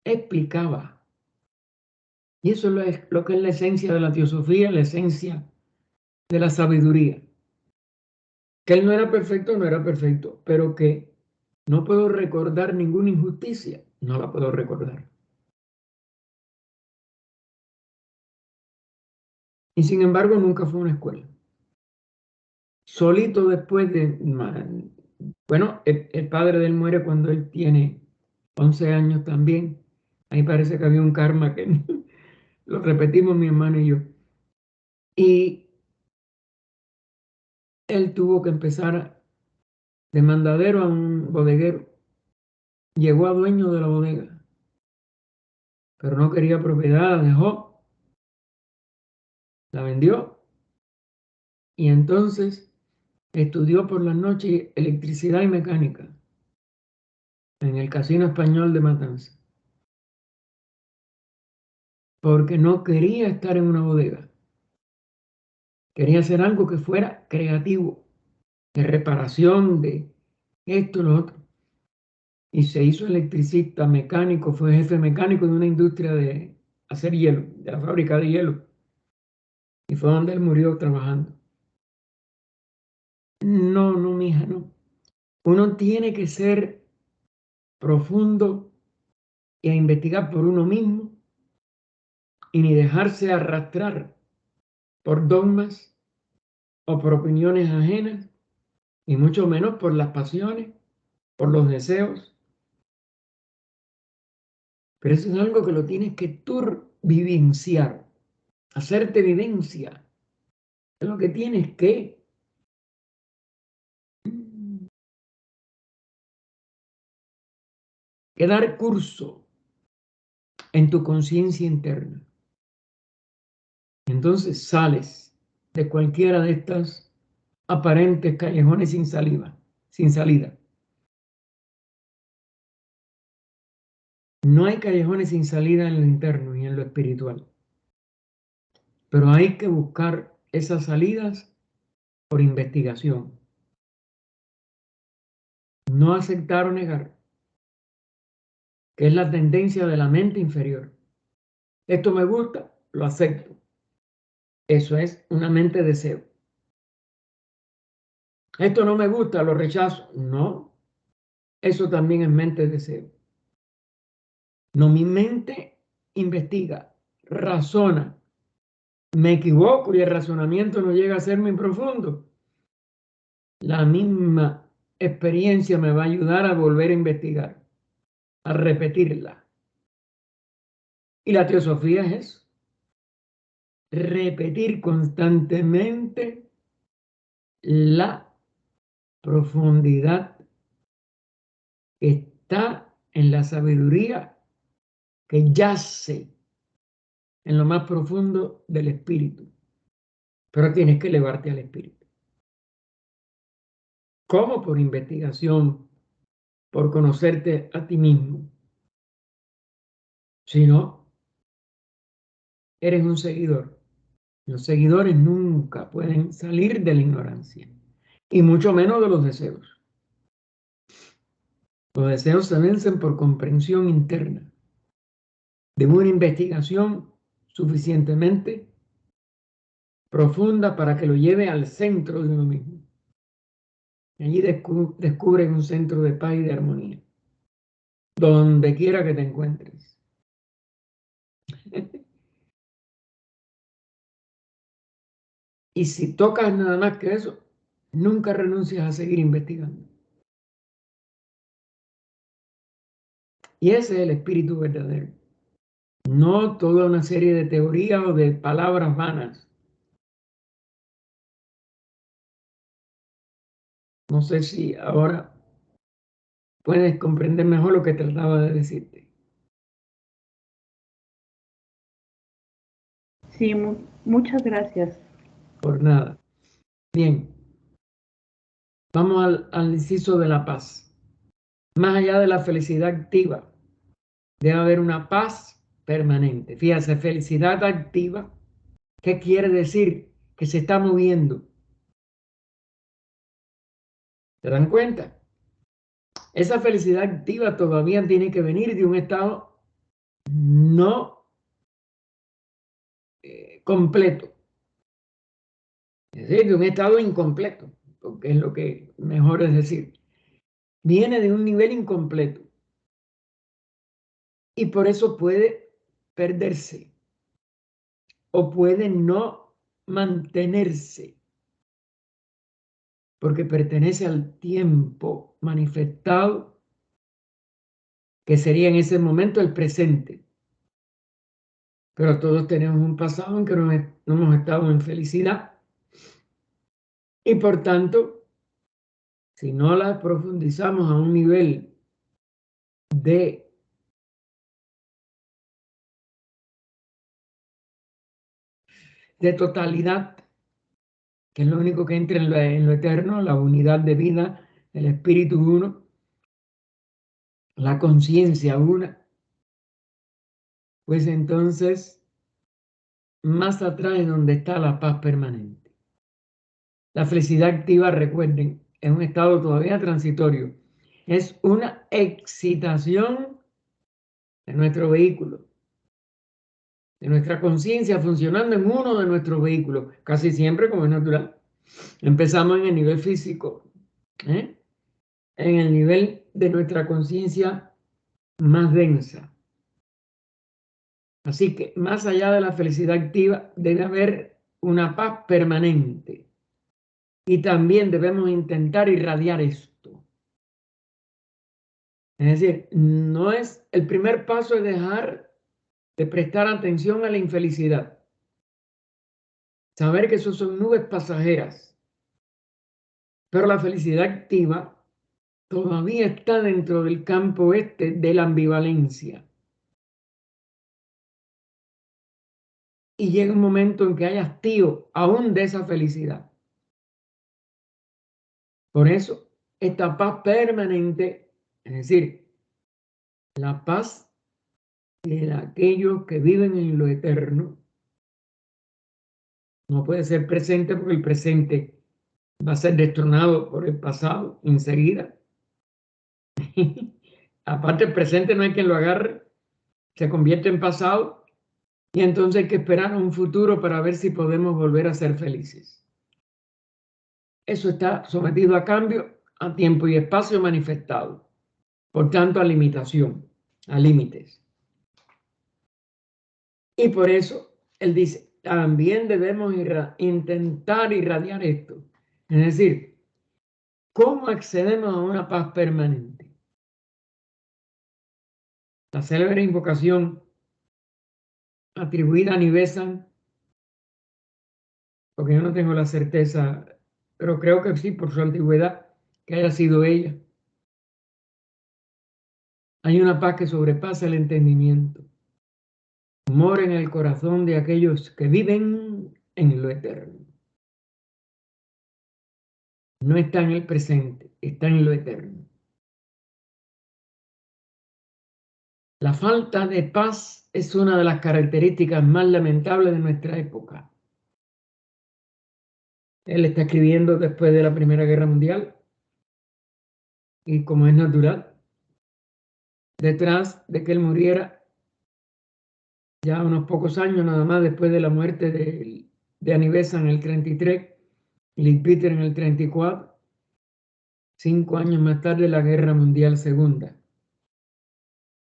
Explicaba. Y eso es lo que es la esencia de la teosofía, la esencia de la sabiduría. Que él no era perfecto, pero que no puedo recordar ninguna injusticia, no la puedo recordar. Y sin embargo, nunca fue una escuela. solito después de, bueno, el padre de él muere cuando él tiene 11 años también. Ahí parece que había un karma que lo repetimos mi hermano y yo. Y él tuvo que empezar de mandadero a un bodeguero. Llegó a dueño de la bodega, pero no quería propiedad, la dejó, la vendió y entonces estudió por las noches electricidad y mecánica en el Casino Español de Matanzas, porque no quería estar en una bodega. Quería hacer algo que fuera creativo, de reparación, de esto, lo otro. Y se hizo electricista, mecánico, fue jefe mecánico de una industria de hacer hielo, de la fábrica de hielo. Y fue donde él murió trabajando. No, no, mija, no. Uno tiene que ser profundo y a investigar por uno mismo y ni dejarse arrastrar por dogmas o por opiniones ajenas, y mucho menos por las pasiones, por los deseos. Pero eso es algo que lo tienes que tú vivenciar, hacerte vivencia. Es lo que tienes que dar curso en tu conciencia interna. Entonces sales de cualquiera de estas aparentes callejones sin salida, sin salida. No hay callejones sin salida en lo interno y en lo espiritual. Pero hay que buscar esas salidas por investigación. No aceptar o negar, que es la tendencia de la mente inferior. Esto me gusta, lo acepto. Eso es una mente deseo. Esto no me gusta, lo rechazo. No, eso también es mente deseo. No, mi mente investiga, razona. Me equivoco y el razonamiento no llega a ser muy profundo. La misma experiencia me va a ayudar a volver a investigar, a repetirla. Y la teosofía es eso. Repetir constantemente la profundidad que está en la sabiduría que yace en lo más profundo del espíritu. Pero tienes que elevarte al espíritu. ¿Cómo? Por investigación, por conocerte a ti mismo. Si no, eres un seguidor. Los seguidores nunca pueden salir de la ignorancia, y mucho menos de los deseos. Los deseos se vencen por comprensión interna, de una investigación suficientemente profunda para que lo lleve al centro de uno mismo. Allí descubren un centro de paz y de armonía, donde quiera que te encuentres. Y si tocas nada más que eso, nunca renuncias a seguir investigando. Y ese es el espíritu verdadero. No toda una serie de teorías o de palabras vanas. No sé si ahora puedes comprender mejor lo que trataba de decirte. Sí, muchas gracias. Por nada. Bien. Vamos al inciso de la paz. Más allá de la felicidad activa, debe haber una paz permanente. Fíjate, felicidad activa, ¿qué quiere decir? Que se está moviendo. ¿Se dan cuenta? Esa felicidad activa todavía tiene que venir de un estado no completo. Es decir, de un estado incompleto, porque es lo que mejor es decir. Viene de un nivel incompleto y por eso puede perderse o puede no mantenerse. porque pertenece al tiempo manifestado, que sería en ese momento el presente. Pero todos tenemos un pasado en que no hemos estado en felicidad. Y por tanto, si no la profundizamos a un nivel de totalidad, que es lo único que entra en lo eterno, la unidad de vida, el espíritu uno, la conciencia una, pues entonces más atrás es donde está la paz permanente. La felicidad activa, recuerden, es un estado todavía transitorio. Es una excitación de nuestro vehículo, de nuestra conciencia funcionando en uno de nuestros vehículos, casi siempre como es natural. Empezamos en el nivel físico, en el nivel de nuestra conciencia más densa. Así que más allá de la felicidad activa, debe haber una paz permanente. Y también debemos intentar irradiar esto. Es decir, no es el primer paso es dejar de prestar atención a la infelicidad. Saber que eso son nubes pasajeras. Pero la felicidad activa todavía está dentro del campo de la ambivalencia. Y llega un momento en que hay hastío aún de esa felicidad. Por eso, esta paz permanente, es decir, la paz de aquellos que viven en lo eterno, no puede ser presente porque el presente va a ser destronado por el pasado enseguida. Aparte, el presente no hay quien lo agarre, se convierte en pasado y entonces hay que esperar un futuro para ver si podemos volver a ser felices. Eso está sometido a cambio, a tiempo y espacio manifestado. Por tanto, a limitación, a límites. Y por eso, él dice, también debemos intentar irradiar esto. Es decir, ¿cómo accedemos a una paz permanente? La célebre invocación atribuida a Nivesan, porque yo no tengo la certeza, pero creo que sí, por su antigüedad, que haya sido ella. Hay una paz que sobrepasa el entendimiento. Mora en el corazón de aquellos que viven en lo eterno. No está en el presente, está en lo eterno. La falta de paz es una de las características más lamentables de nuestra época. Él está escribiendo después de la Primera Guerra Mundial y como es natural, detrás de que él muriera, ya unos pocos años nada más después de la muerte de Anivesa en el 33, Leadbeater en el 34, 5 años más tarde la Guerra Mundial Segunda.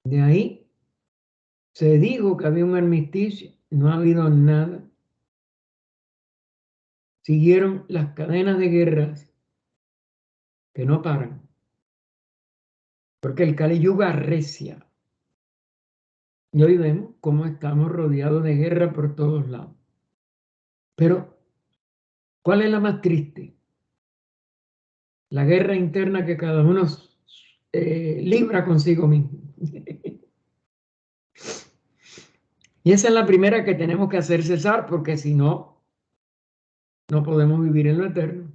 De ahí se dijo que había un armisticio, no ha habido nada. Siguieron las cadenas de guerras que no paran, porque el Kali Yuga arrecia. Y hoy vemos cómo estamos rodeados de guerra por todos lados. Pero, ¿cuál es la más triste? La guerra interna que cada uno libra consigo mismo. Y esa es la primera que tenemos que hacer cesar, porque si no, no podemos vivir en lo eterno.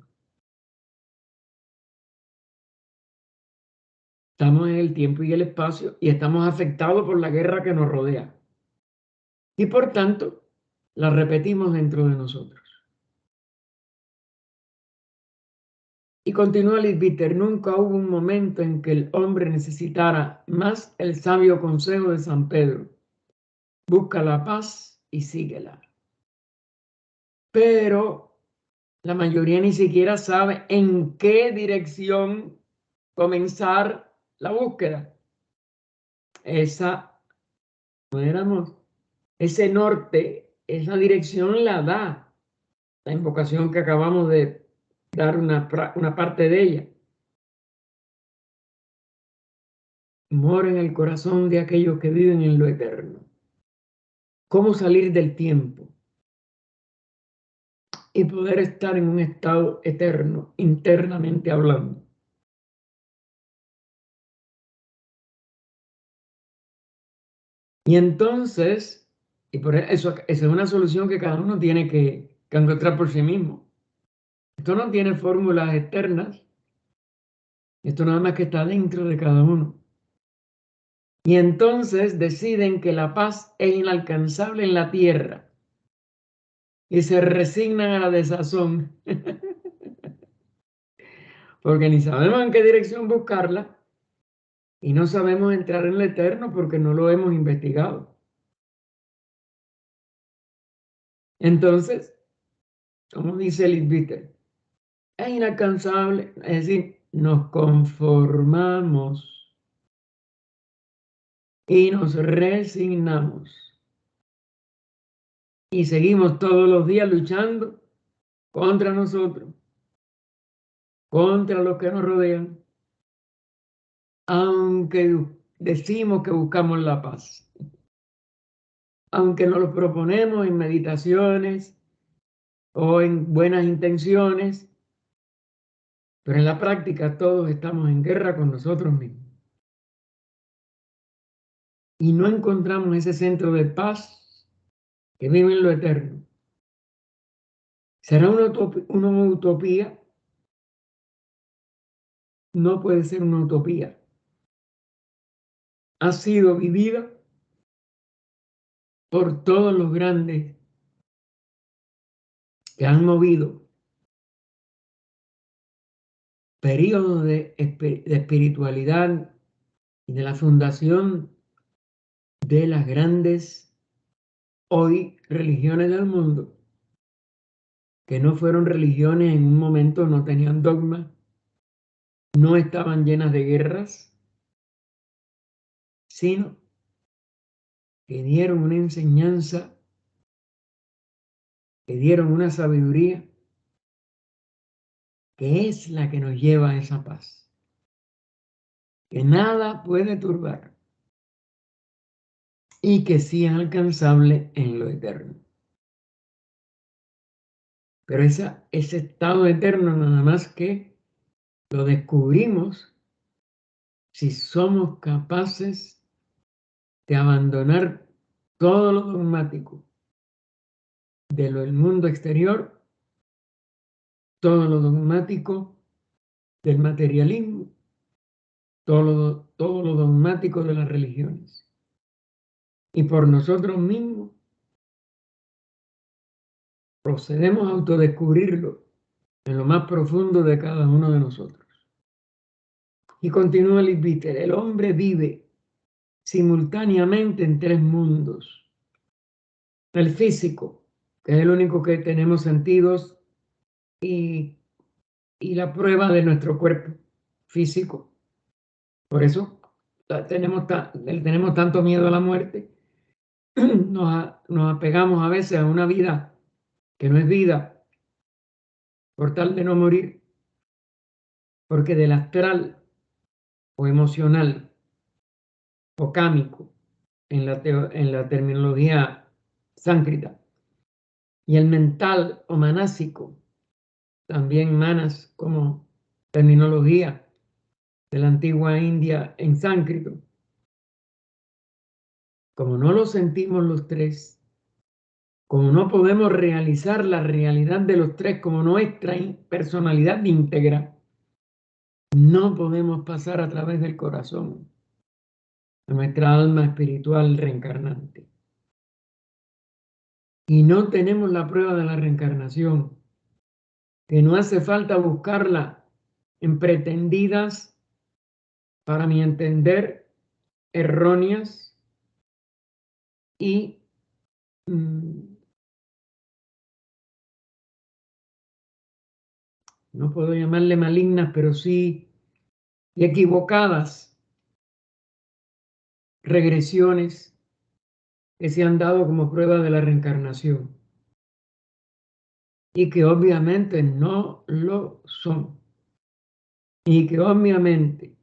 Estamos en el tiempo y el espacio y estamos afectados por la guerra que nos rodea. Y por tanto, la repetimos dentro de nosotros. Y continúa Leadbeater, nunca hubo un momento en que el hombre necesitara más el sabio consejo de San Pedro. Busca la paz y síguela. Pero la mayoría ni siquiera sabe en qué dirección comenzar la búsqueda. Ese norte, esa dirección la da la invocación que acabamos de dar una parte de ella. Mora en el corazón de aquellos que viven en lo eterno. ¿Cómo salir del tiempo y poder estar en un estado eterno, internamente hablando? Y entonces, y por eso, esa es una solución que cada uno tiene que encontrar por sí mismo. Esto no tiene fórmulas externas, esto nada más que está dentro de cada uno. Y entonces deciden que la paz es inalcanzable en la tierra y se resignan a la desazón, porque ni sabemos en qué dirección buscarla y no sabemos entrar en lo eterno porque no lo hemos investigado. Entonces, como dice Liz Bitter, es inalcanzable, es decir, nos conformamos y nos resignamos y seguimos todos los días luchando contra nosotros, contra los que nos rodean, aunque decimos que buscamos la paz, aunque nos lo proponemos en meditaciones o en buenas intenciones, pero en la práctica todos estamos en guerra con nosotros mismos. Y no encontramos ese centro de paz que vive en lo eterno. ¿Será una utopía? No puede ser una utopía. Ha sido vivida por todos los grandes que han movido periodos de espiritualidad y de la fundación de las grandes hoy religiones del mundo, que no fueron religiones en un momento, no tenían dogma, no estaban llenas de guerras, sino que dieron una enseñanza, que dieron una sabiduría, que es la que nos lleva a esa paz, que nada puede turbar y que sí es alcanzable en lo eterno. Pero ese estado eterno nada más que lo descubrimos si somos capaces de abandonar todo lo dogmático del mundo exterior, todo lo dogmático del materialismo, todo lo dogmático de las religiones. Y por nosotros mismos procedemos a autodescubrirlo en lo más profundo de cada uno de nosotros. Y continúa Liz Bitter, el hombre vive simultáneamente en tres mundos. El físico, que es el único que tenemos sentidos y la prueba de nuestro cuerpo físico. Por eso tenemos tanto miedo a la muerte. Nos apegamos a veces a una vida que no es vida por tal de no morir, porque del astral o emocional o cámico en la terminología sánscrita y el mental o manásico, también manas como terminología de la antigua India en sánscrito. Como no lo sentimos los tres, como no podemos realizar la realidad de los tres como nuestra personalidad íntegra, no podemos pasar a través del corazón a nuestra alma espiritual reencarnante. Y no tenemos la prueba de la reencarnación, que no hace falta buscarla en pretendidas, para mi entender, erróneas y no puedo llamarle malignas, pero sí y equivocadas regresiones que se han dado como prueba de la reencarnación. y que obviamente no lo son. Y que obviamente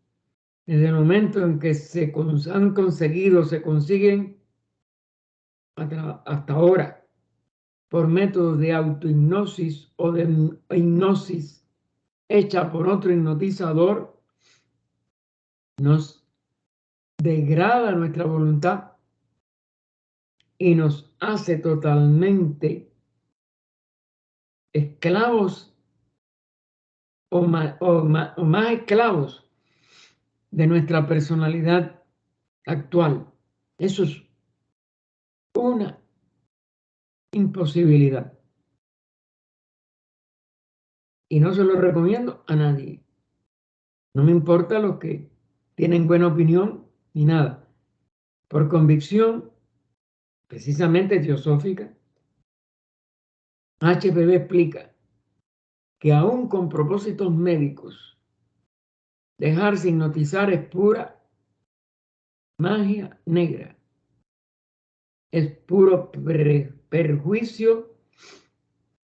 desde el momento en que se han conseguido, se consiguen hasta ahora por métodos de autohipnosis o de hipnosis hecha por otro hipnotizador, nos degrada nuestra voluntad y nos hace totalmente esclavos o más esclavos de nuestra personalidad actual. Eso es una imposibilidad. Y no se lo recomiendo a nadie. No me importa los que tienen buena opinión ni nada. Por convicción, precisamente teosófica, HPV explica que aún con propósitos médicos, dejarse hipnotizar es pura magia negra. Es puro perjuicio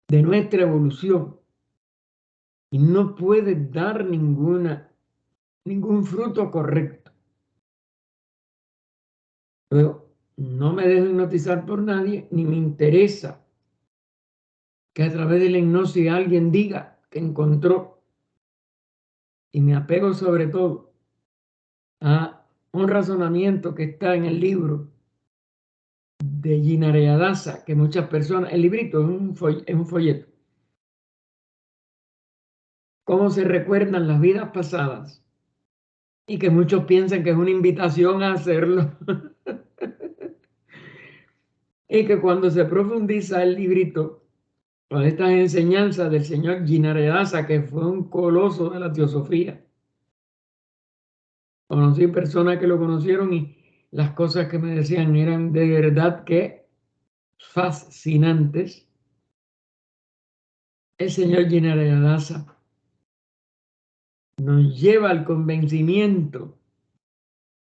de nuestra evolución y no puede dar ningún fruto correcto. Pero no me dejo hipnotizar por nadie, ni me interesa que a través de la hipnosis alguien diga que encontró. Y me apego sobre todo a un razonamiento que está en el libro de Jinareyadasa, que muchas personas, el librito es un folleto. Cómo se recuerdan las vidas pasadas y que muchos piensan que es una invitación a hacerlo. Y que cuando se profundiza el librito con estas enseñanzas del señor Jinareyadasa, que fue un coloso de la teosofía, conocí personas que lo conocieron y las cosas que me decían eran de verdad que fascinantes. El señor Jinareyadasa nos lleva al convencimiento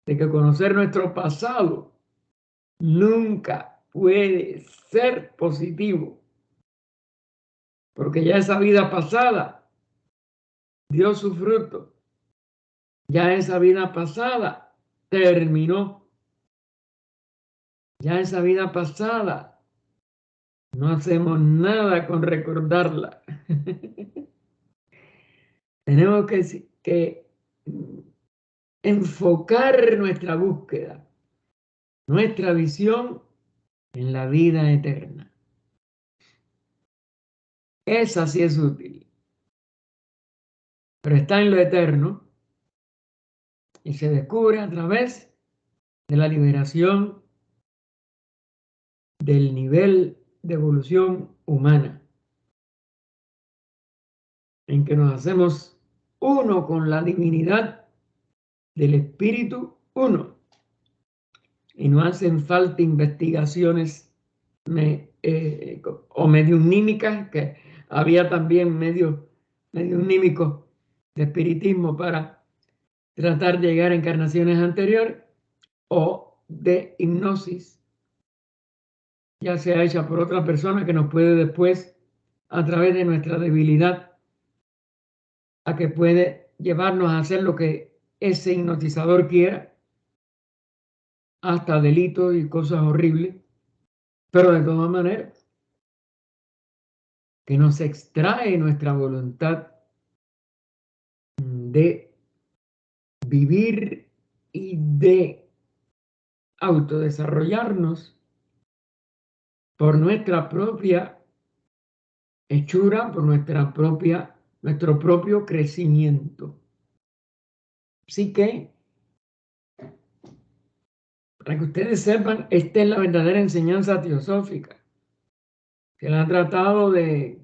de que conocer nuestro pasado nunca puede ser positivo, porque ya esa vida pasada dio su fruto, ya esa vida pasada terminó, ya esa vida pasada no hacemos nada con recordarla. Tenemos que enfocar nuestra búsqueda, nuestra visión en la vida eterna. Esa sí es útil, pero está en lo eterno y se descubre a través de la liberación del nivel de evolución humana, en que nos hacemos uno con la divinidad del Espíritu uno y no hacen falta investigaciones o mediunímicas, que había también mediunímicos de espiritismo para tratar de llegar a encarnaciones anteriores, o de hipnosis, ya sea hecha por otra persona que nos puede después, a través de nuestra debilidad, a que puede llevarnos a hacer lo que ese hipnotizador quiera, hasta delitos y cosas horribles, pero de todas maneras, que nos extrae nuestra voluntad de vivir y de autodesarrollarnos por nuestra propia hechura, por nuestro propio crecimiento. Así que, para que ustedes sepan, esta es la verdadera enseñanza teosófica, que la han tratado de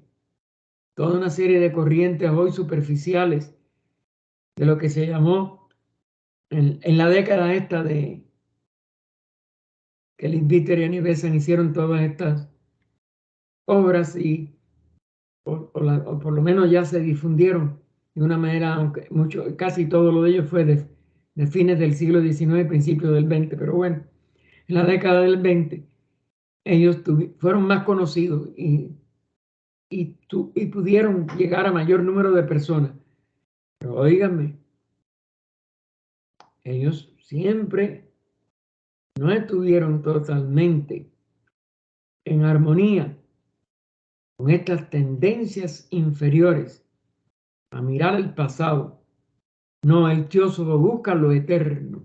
toda una serie de corrientes hoy superficiales de lo que se llamó en la década esta de que Leith Bitter y Annie Besant hicieron todas estas obras y o por lo menos ya se difundieron de una manera, aunque casi todo lo de ellos fue de fines del siglo XIX y principios del XX, pero bueno, en la década del 20 ellos fueron más conocidos y y pudieron llegar a mayor número de personas. Pero óiganme, ellos siempre no estuvieron totalmente en armonía con estas tendencias inferiores a mirar el pasado. No, el teósofo busca lo eterno.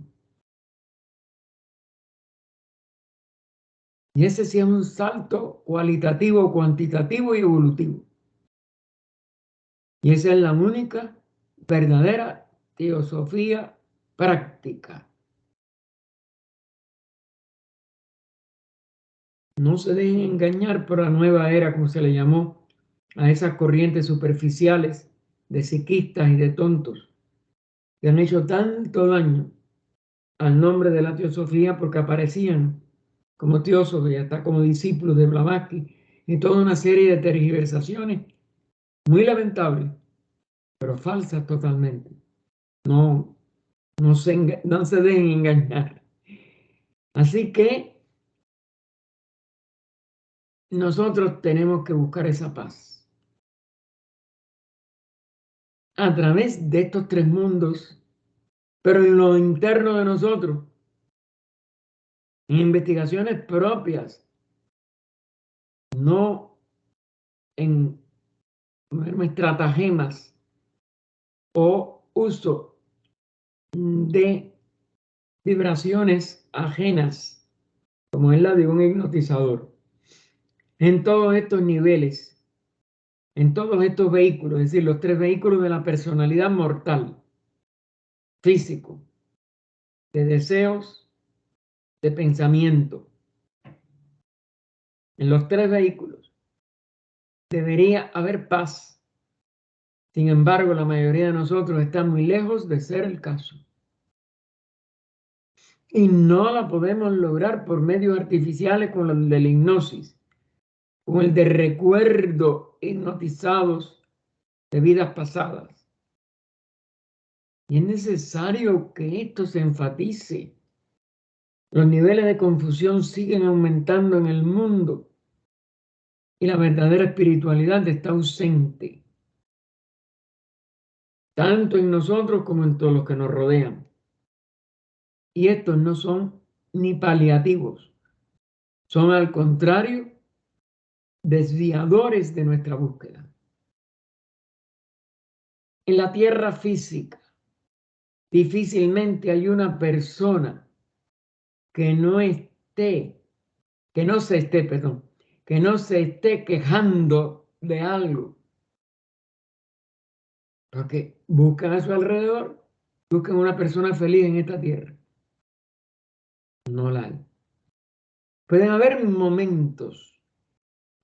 Y ese sí es un salto cualitativo, cuantitativo y evolutivo. Y esa es la única verdadera teosofía práctica. No se dejen engañar por la nueva era, como se le llamó a esas corrientes superficiales de psiquistas y de tontos que han hecho tanto daño al nombre de la teosofía porque aparecían como teósofos y hasta como discípulos de Blavatsky y toda una serie de tergiversaciones muy lamentables, pero falsas totalmente. No se dejen engañar. Así que nosotros tenemos que buscar esa paz a través de estos tres mundos, pero en lo interno de nosotros, en investigaciones propias, no en estratagemas o uso de vibraciones ajenas, como es la de un hipnotizador. En todos estos niveles, en todos estos vehículos, es decir, los tres vehículos de la personalidad mortal, físico, de deseos, de pensamiento. En los tres vehículos debería haber paz. Sin embargo, la mayoría de nosotros está muy lejos de ser el caso. Y no la podemos lograr por medios artificiales como el de la hipnosis, como el de recuerdo hipnotizados de vidas pasadas. Y es necesario que esto se enfatice. Los niveles de confusión siguen aumentando en el mundo y la verdadera espiritualidad está ausente, tanto en nosotros como en todos los que nos rodean. Y estos no son ni paliativos, son al contrario desviadores de nuestra búsqueda. En la tierra física, difícilmente hay una persona que no se esté quejando de algo. Porque buscan a su alrededor, buscan una persona feliz en esta tierra. No la hay. Pueden haber momentos,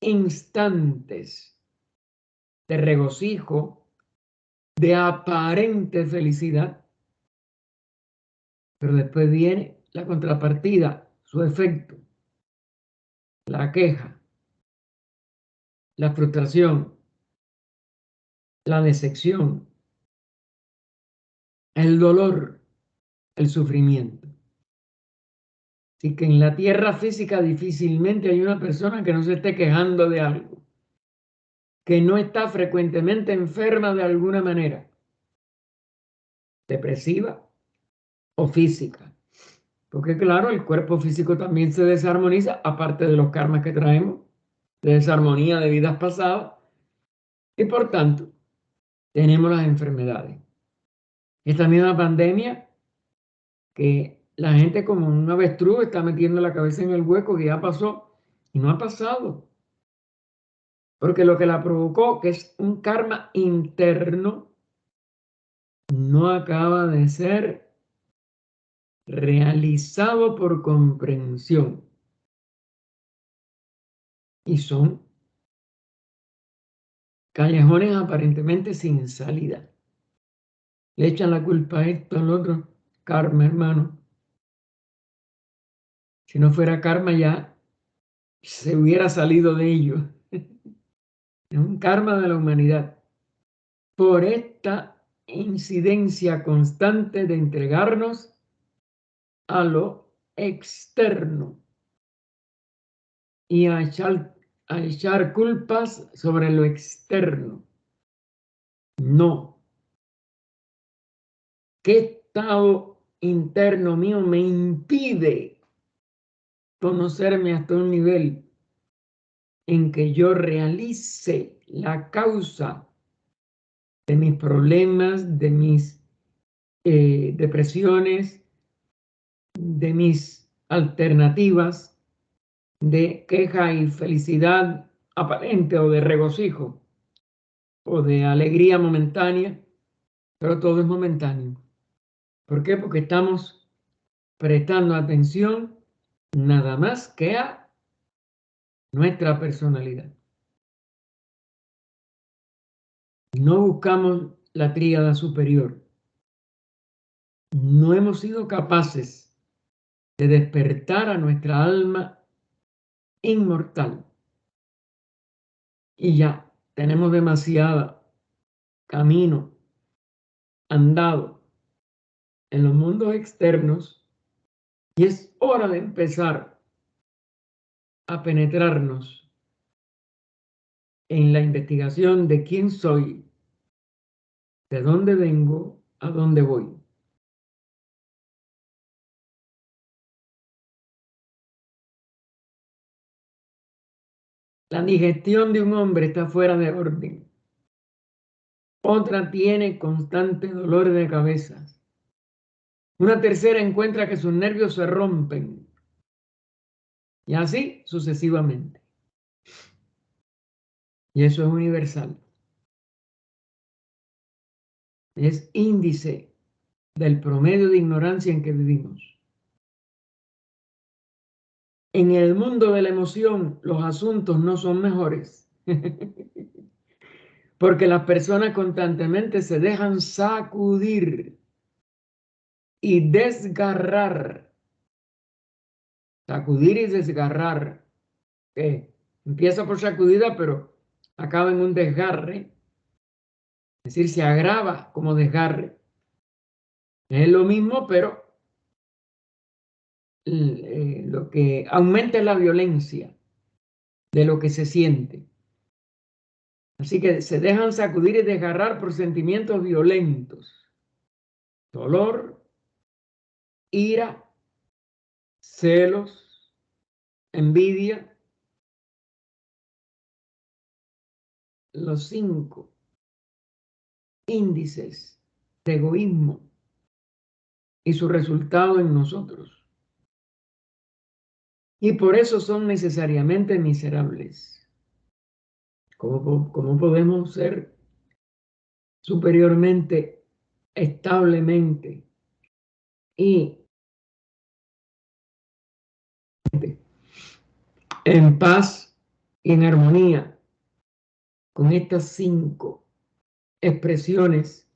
instantes de regocijo, de aparente felicidad, pero después viene la contrapartida, su efecto, la queja, la frustración, la decepción, el dolor, el sufrimiento. Así que en la tierra física difícilmente hay una persona que no se esté quejando de algo, que no está frecuentemente enferma de alguna manera, depresiva o física. Porque claro, el cuerpo físico también se desarmoniza, aparte de los karmas que traemos, de desarmonía de vidas pasadas, y por tanto, tenemos las enfermedades. Esta misma pandemia que la gente como un avestruz está metiendo la cabeza en el hueco que ya pasó, y no ha pasado. Porque lo que la provocó, que es un karma interno, no acaba de ser realizado por comprensión. Y son callejones aparentemente sin salida. Le echan la culpa a esto, al otro. Karma, hermano. Si no fuera karma ya se hubiera salido de ello. Es un karma de la humanidad. Por esta incidencia constante de entregarnos a lo externo y a a echar culpas sobre lo externo. No. ¿Qué estado interno mío me impide conocerme hasta un nivel en que yo realice la causa de mis problemas, de mis depresiones, de mis alternativas de queja y felicidad aparente o de regocijo o de alegría momentánea, pero todo es momentáneo? ¿Por qué? Porque estamos prestando atención nada más que a nuestra personalidad. No buscamos la tríada superior. No hemos sido capaces de despertar a nuestra alma inmortal. Y ya tenemos demasiado camino andado en los mundos externos y es hora de empezar a penetrarnos en la investigación de quién soy, de dónde vengo, a dónde voy. La digestión de un hombre está fuera de orden. Otra tiene constantes dolores de cabeza. Una tercera encuentra que sus nervios se rompen. Y así sucesivamente. Y eso es universal. Es índice del promedio de ignorancia en que vivimos. En el mundo de la emoción, los asuntos no son mejores. Porque las personas constantemente se dejan sacudir y desgarrar. Sacudir y desgarrar. Empieza por sacudida, pero acaba en un desgarre. Es decir, se agrava como desgarre. Es lo mismo, pero lo que aumenta es la violencia de lo que se siente. Así que se dejan sacudir y desgarrar por sentimientos violentos. Dolor, ira, celos, envidia. Los 5 índices de egoísmo y su resultado en nosotros. Y por eso son necesariamente miserables. ¿Cómo podemos ser superiormente, establemente y en paz y en armonía con estas 5 expresiones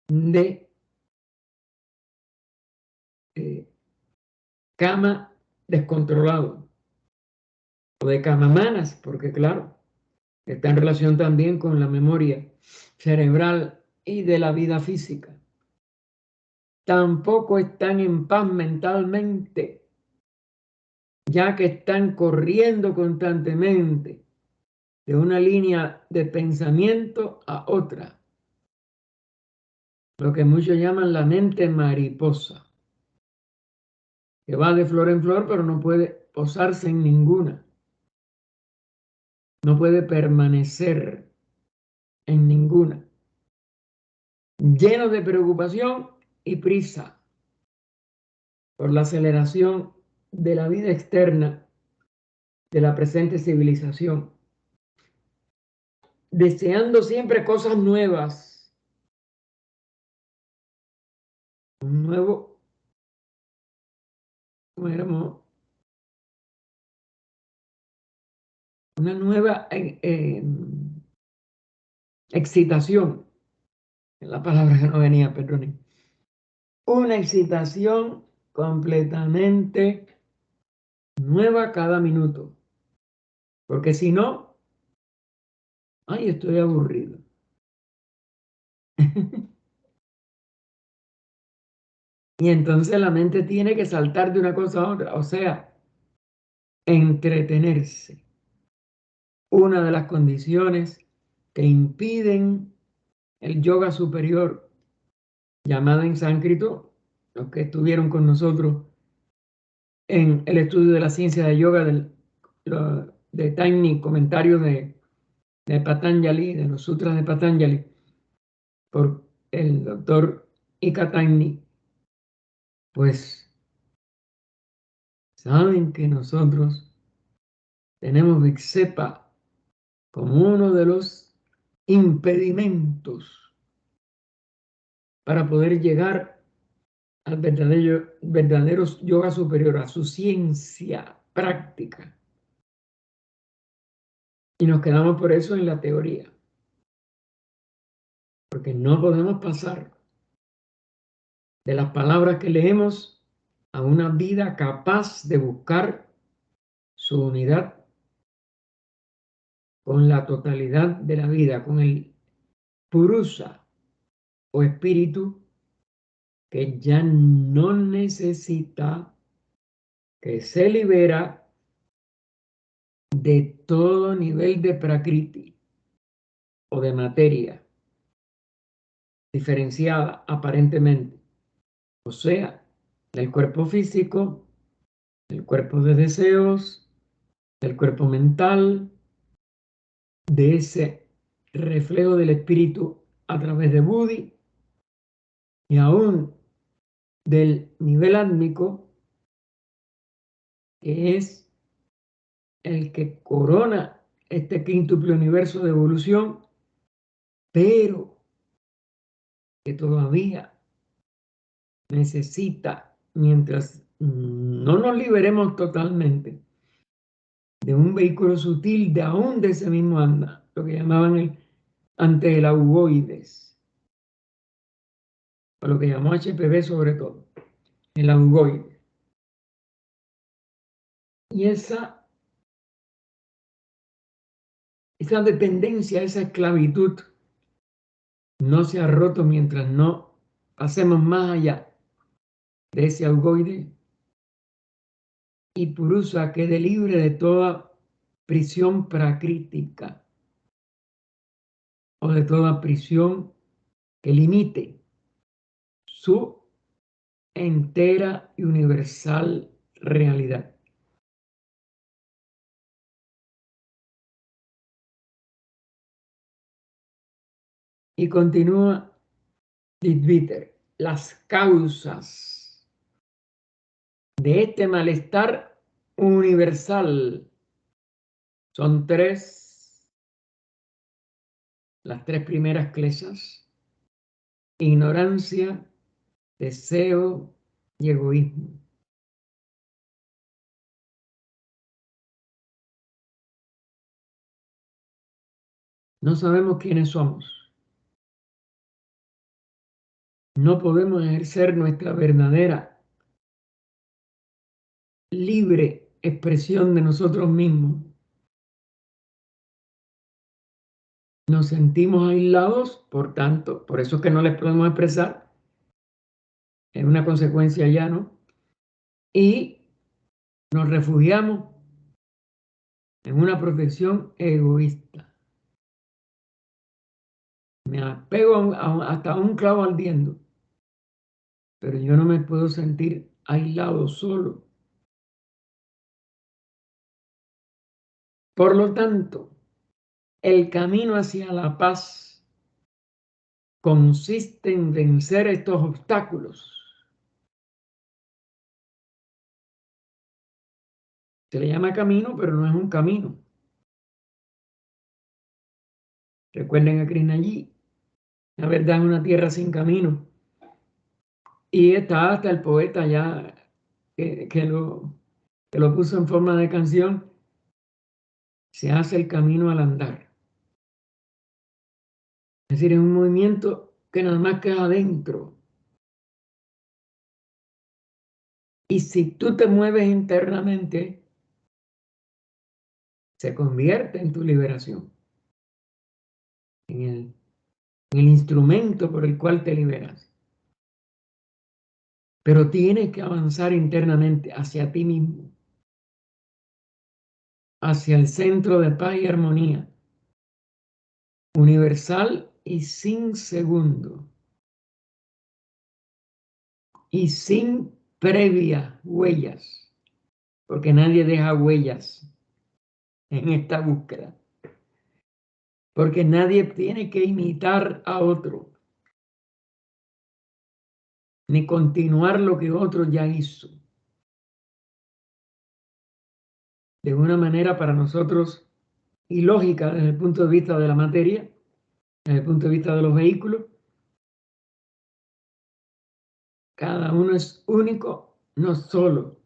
de kama descontrolado o de kamamanas? Porque claro, está en relación también con la memoria cerebral y de la vida física. Tampoco están en paz mentalmente, ya que están corriendo constantemente de una línea de pensamiento a otra, lo que muchos llaman la mente mariposa, que va de flor en flor, pero no puede posarse en ninguna, no puede permanecer en ninguna, lleno de preocupación y prisa por la aceleración de la vida externa de la presente civilización, deseando siempre cosas nuevas, un nuevo, una nueva excitación, es la palabra que no venía, perdón, una excitación completamente nueva cada minuto, porque si no, ay, estoy aburrido. Y entonces la mente tiene que saltar de una cosa a otra, o sea, entretenerse. una de las condiciones que impiden el yoga superior, llamada en sánscrito, los que estuvieron con nosotros en el estudio de la ciencia de yoga de Tiny, comentarios de Patanjali, de los sutras de Patanjali, por el doctor Ika Tiny, pues saben que nosotros tenemos Viksepa como uno de los impedimentos para poder llegar al verdadero yoga superior, a su ciencia práctica. Y nos quedamos por eso en la teoría, porque no podemos pasar de las palabras que leemos a una vida capaz de buscar su unidad con la totalidad de la vida, con el purusa o espíritu que ya no necesita, que se libera de todo nivel de prakriti o de materia diferenciada aparentemente, o sea, del cuerpo físico, del cuerpo de deseos, del cuerpo mental, de ese reflejo del espíritu a través de Buddhi y aún del nivel átmico, que es el que corona este quíntuple universo de evolución, pero que todavía necesita, mientras no nos liberemos totalmente de un vehículo sutil de aún de ese mismo anda, lo que llamaban el antelaugoides, o lo que llamó HPV sobre todo, el augoide. Y esa dependencia, esa esclavitud, no se ha roto mientras no pasemos más allá de ese augoide y purusa quede libre de toda prisión pracrítica o de toda prisión que limite su entera y universal realidad. Y continúa Leadbeater, las causas de este malestar universal son tres, las tres primeras kleshas: ignorancia, deseo y egoísmo. No sabemos quiénes somos. No podemos ejercer nuestra verdadera libre expresión de nosotros mismos. Nos sentimos aislados, por tanto, por eso es que no les podemos expresar. Es una consecuencia ya, ¿no? Y nos refugiamos en una protección egoísta. Me apego hasta un clavo ardiendo, pero yo no me puedo sentir aislado, solo. Por lo tanto, el camino hacia la paz consiste en vencer estos obstáculos. Se le llama camino, pero no es un camino. Recuerden a Krishnaji, la verdad es una tierra sin camino. Y está hasta el poeta ya que lo puso en forma de canción: se hace el camino al andar. Es decir, es un movimiento que nada más queda adentro. Y si tú te mueves internamente, se convierte en tu liberación, en el instrumento por el cual te liberas. Pero tienes que avanzar internamente hacia ti mismo. hacia el centro de paz y armonía, universal y sin segundo, y sin previas huellas, porque nadie deja huellas en esta búsqueda, porque nadie tiene que imitar a otro, ni continuar lo que otro ya hizo. De una manera para nosotros ilógica desde el punto de vista de la materia, desde el punto de vista de los vehículos. Cada uno es único, no solo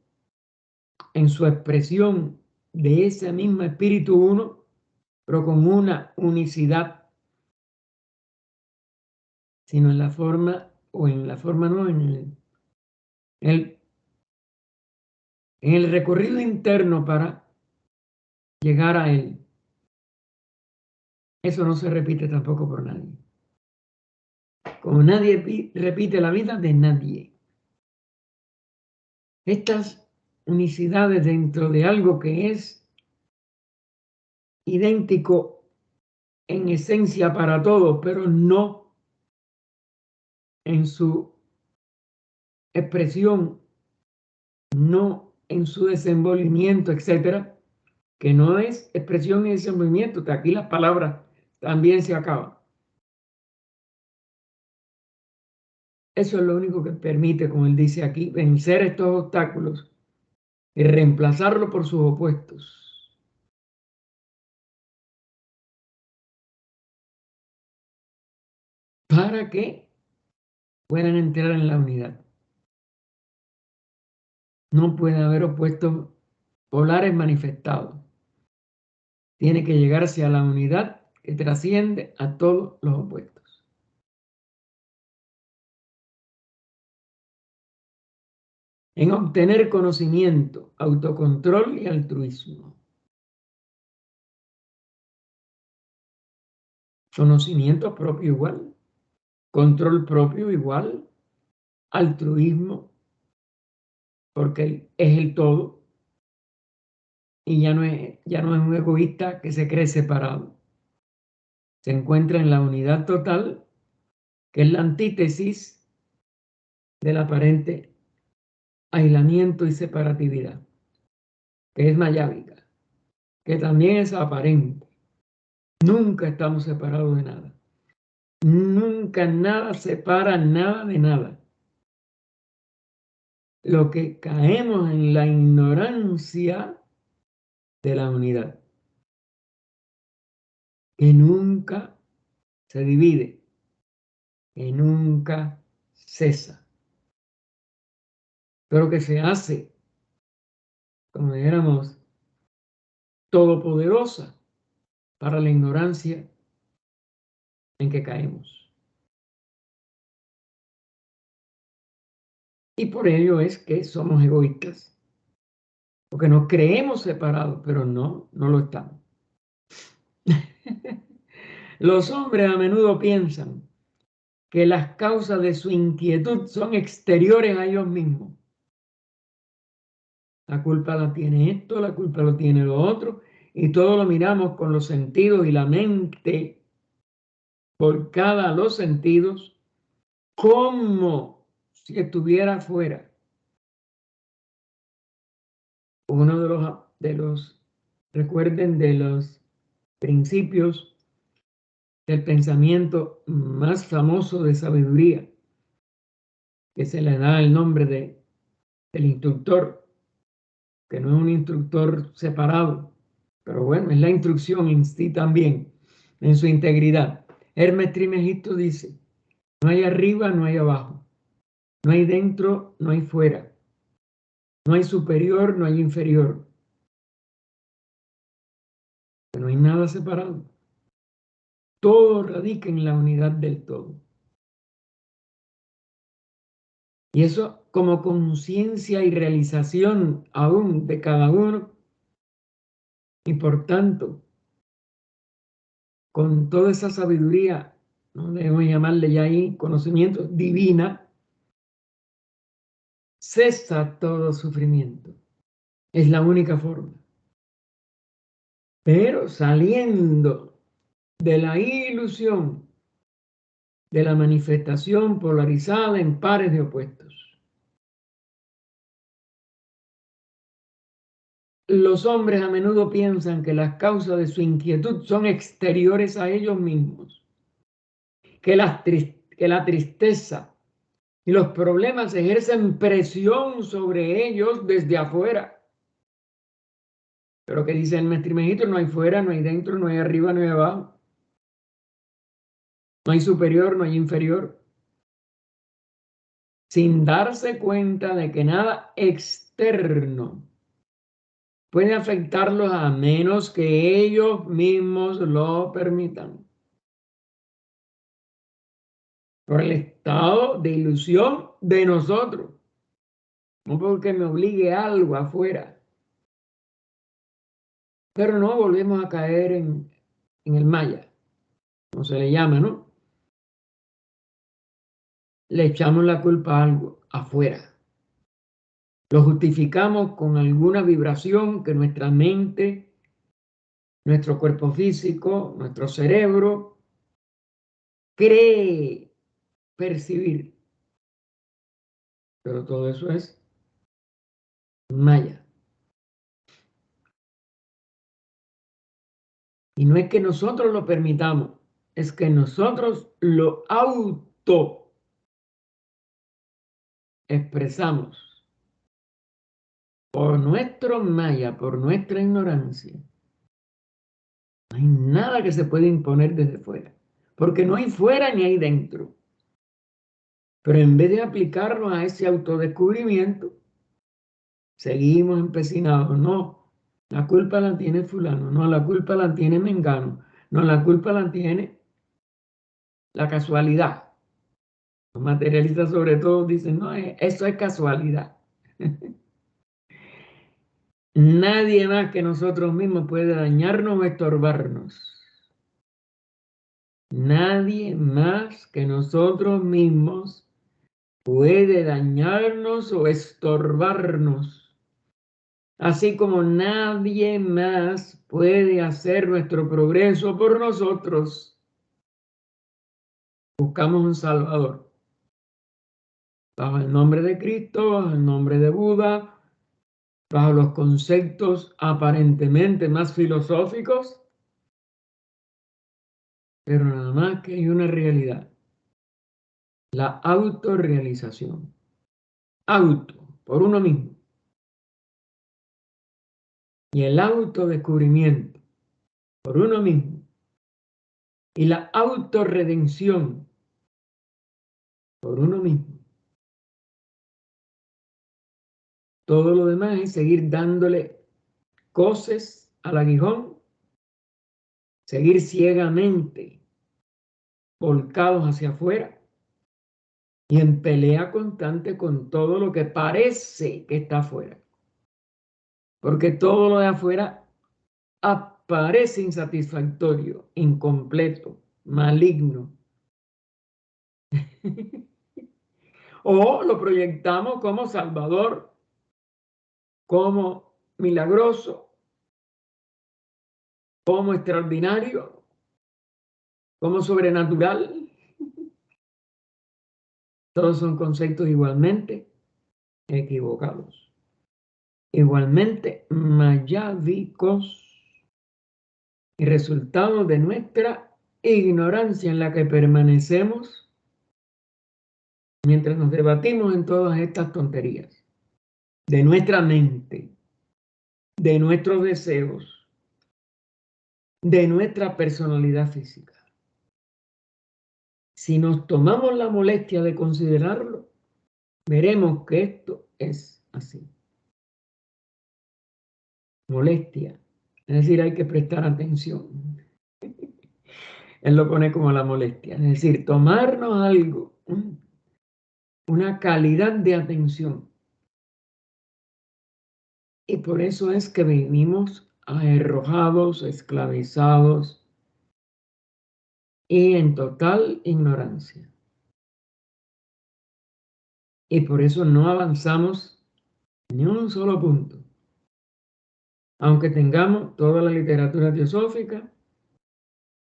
en su expresión de ese mismo espíritu uno, pero con una unicidad, sino en la forma, o en la forma no, en el recorrido interno para llegar a él. Eso no se repite tampoco por nadie. Como nadie repite la vida de nadie. Estas unicidades dentro de algo que es idéntico en esencia para todos, pero no en su expresión, no en su desenvolvimiento, etcétera, que no es expresión y desenvolvimiento, que aquí las palabras también se acaban. Eso es lo único que permite, como él dice aquí, vencer estos obstáculos y reemplazarlo por sus opuestos. Para que puedan entrar en la unidad. No puede haber opuestos polares manifestados. Tiene que llegarse a la unidad que trasciende a todos los opuestos. En obtener conocimiento, autocontrol y altruismo. Conocimiento propio igual, control propio igual, altruismo, porque es el todo y ya no es un egoísta que se cree separado. Se encuentra en la unidad total, que es la antítesis del aparente aislamiento y separatividad, que es mayábica, que también es aparente. Nunca estamos separados de nada. Nunca nada separa nada de nada. Lo que caemos en la ignorancia de la unidad, que nunca se divide, que nunca cesa, pero que se hace, como dijéramos, todopoderosa para la ignorancia en que caemos. Y por ello es que somos egoístas, porque nos creemos separados, pero no lo estamos. Los hombres a menudo piensan que las causas de su inquietud son exteriores a ellos mismos. La culpa la tiene esto, la culpa lo tiene lo otro, y todo lo miramos con los sentidos y la mente volcada a los sentidos, como si estuviera afuera. Uno recuerden, de los principios del pensamiento más famoso de sabiduría, que se le da el nombre del instructor, que no es un instructor separado, pero bueno, es la instrucción en sí también, en su integridad. Hermes Trismegisto dice, no hay arriba, no hay abajo, no hay dentro, no hay fuera, no hay superior, no hay inferior, no hay nada separado. Todo radica en la unidad del todo. Y eso como conciencia y realización aún de cada uno, y por tanto, con toda esa sabiduría, no debemos llamarle ya ahí conocimiento divina, cesa todo sufrimiento. Es la única forma. pero saliendo de la ilusión de la manifestación polarizada en pares de opuestos. Los hombres a menudo piensan que las causas de su inquietud son exteriores a ellos mismos, que la tristeza y los problemas ejercen presión sobre ellos desde afuera. Pero que dice el Mestrimejito, no hay fuera, no hay dentro, no hay arriba, no hay abajo. No hay superior, no hay inferior. Sin darse cuenta de que nada externo puede afectarlos a menos que ellos mismos lo permitan. Por el estado de ilusión de nosotros. No porque me obligue algo afuera. Pero no volvemos a caer en el maya, como se le llama, ¿no? Le echamos la culpa a algo afuera. Lo justificamos con alguna vibración que nuestra mente, nuestro cuerpo físico, nuestro cerebro cree percibir. Pero todo eso es maya. Y no es que nosotros lo permitamos, es que nosotros lo auto expresamos por nuestro maya, por nuestra ignorancia. No hay nada que se pueda imponer desde fuera, porque no hay fuera ni hay dentro. Pero en vez de aplicarnos a ese autodescubrimiento, seguimos empecinados. No, la culpa la tiene fulano, no, la culpa la tiene mengano, no, la culpa la tiene la casualidad. Los materialistas sobre todo dicen, no, eso es casualidad. Nadie más que nosotros mismos puede dañarnos o estorbarnos. Nadie más que nosotros mismos puede dañarnos o estorbarnos. Así como nadie más puede hacer nuestro progreso por nosotros. Buscamos un Salvador. Bajo el nombre de Cristo, bajo el nombre de Buda, bajo los conceptos aparentemente más filosóficos, pero nada más que hay una realidad, la autorrealización. Auto, por uno mismo. Y el autodescubrimiento, por uno mismo. Y la autorredención, por uno mismo. Todo lo demás es seguir dándole coces al aguijón, seguir ciegamente volcados hacia afuera y en pelea constante con todo lo que parece que está afuera. Porque todo lo de afuera aparece insatisfactorio, incompleto, maligno. O lo proyectamos como salvador, como milagroso, como extraordinario, como sobrenatural. Todos son conceptos igualmente equivocados, igualmente mayávicos y resultado de nuestra ignorancia en la que permanecemos mientras nos debatimos en todas estas tonterías, de nuestra mente, de nuestros deseos, de nuestra personalidad física. Si nos tomamos la molestia de considerarlo, veremos que esto es así. Molestia, es decir, hay que prestar atención. Él lo pone como la molestia, es decir, tomarnos algo, una calidad de atención. Y por eso es que vivimos arrojados, esclavizados y en total ignorancia. Y por eso no avanzamos ni un solo punto. Aunque tengamos toda la literatura teosófica,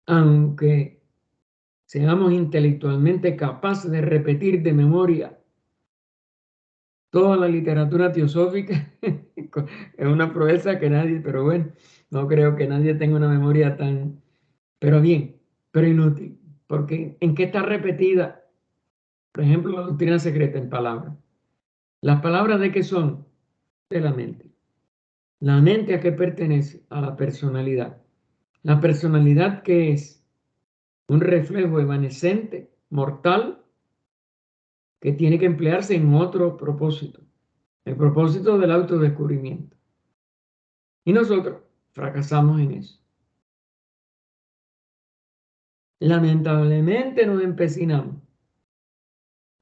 aunque seamos intelectualmente capaces de repetir de memoria toda la literatura teosófica, es una proeza que nadie, pero bueno, no creo que nadie tenga una memoria tan, pero bien, pero inútil, porque ¿en qué está repetida? Por ejemplo, la doctrina secreta en palabras. ¿Las palabras de qué son? De la mente. ¿La mente a qué pertenece? A la personalidad. ¿La personalidad qué es? Un reflejo evanescente, mortal, que tiene que emplearse en otro propósito, el propósito del autodescubrimiento. Y nosotros fracasamos en eso. Lamentablemente nos empecinamos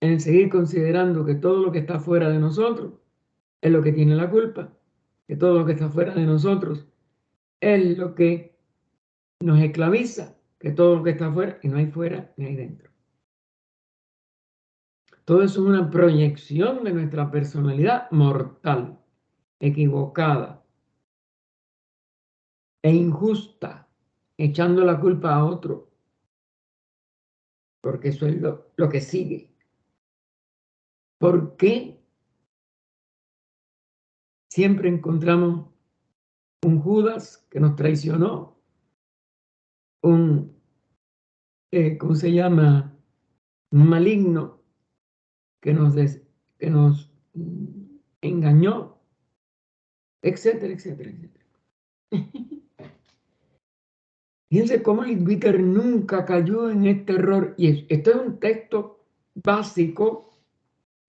en seguir considerando que todo lo que está fuera de nosotros es lo que tiene la culpa, que todo lo que está fuera de nosotros es lo que nos esclaviza, que todo lo que está fuera, y no hay fuera ni hay dentro. Todo eso es una proyección de nuestra personalidad mortal, equivocada e injusta, echando la culpa a otro, porque eso es lo que sigue. ¿Por qué siempre encontramos un Judas que nos traicionó? Un, ¿cómo se llama? Un maligno que nos engañó, etcétera, etcétera, etcétera. Fíjense cómo Leadbeater nunca cayó en este error. Y esto es un texto básico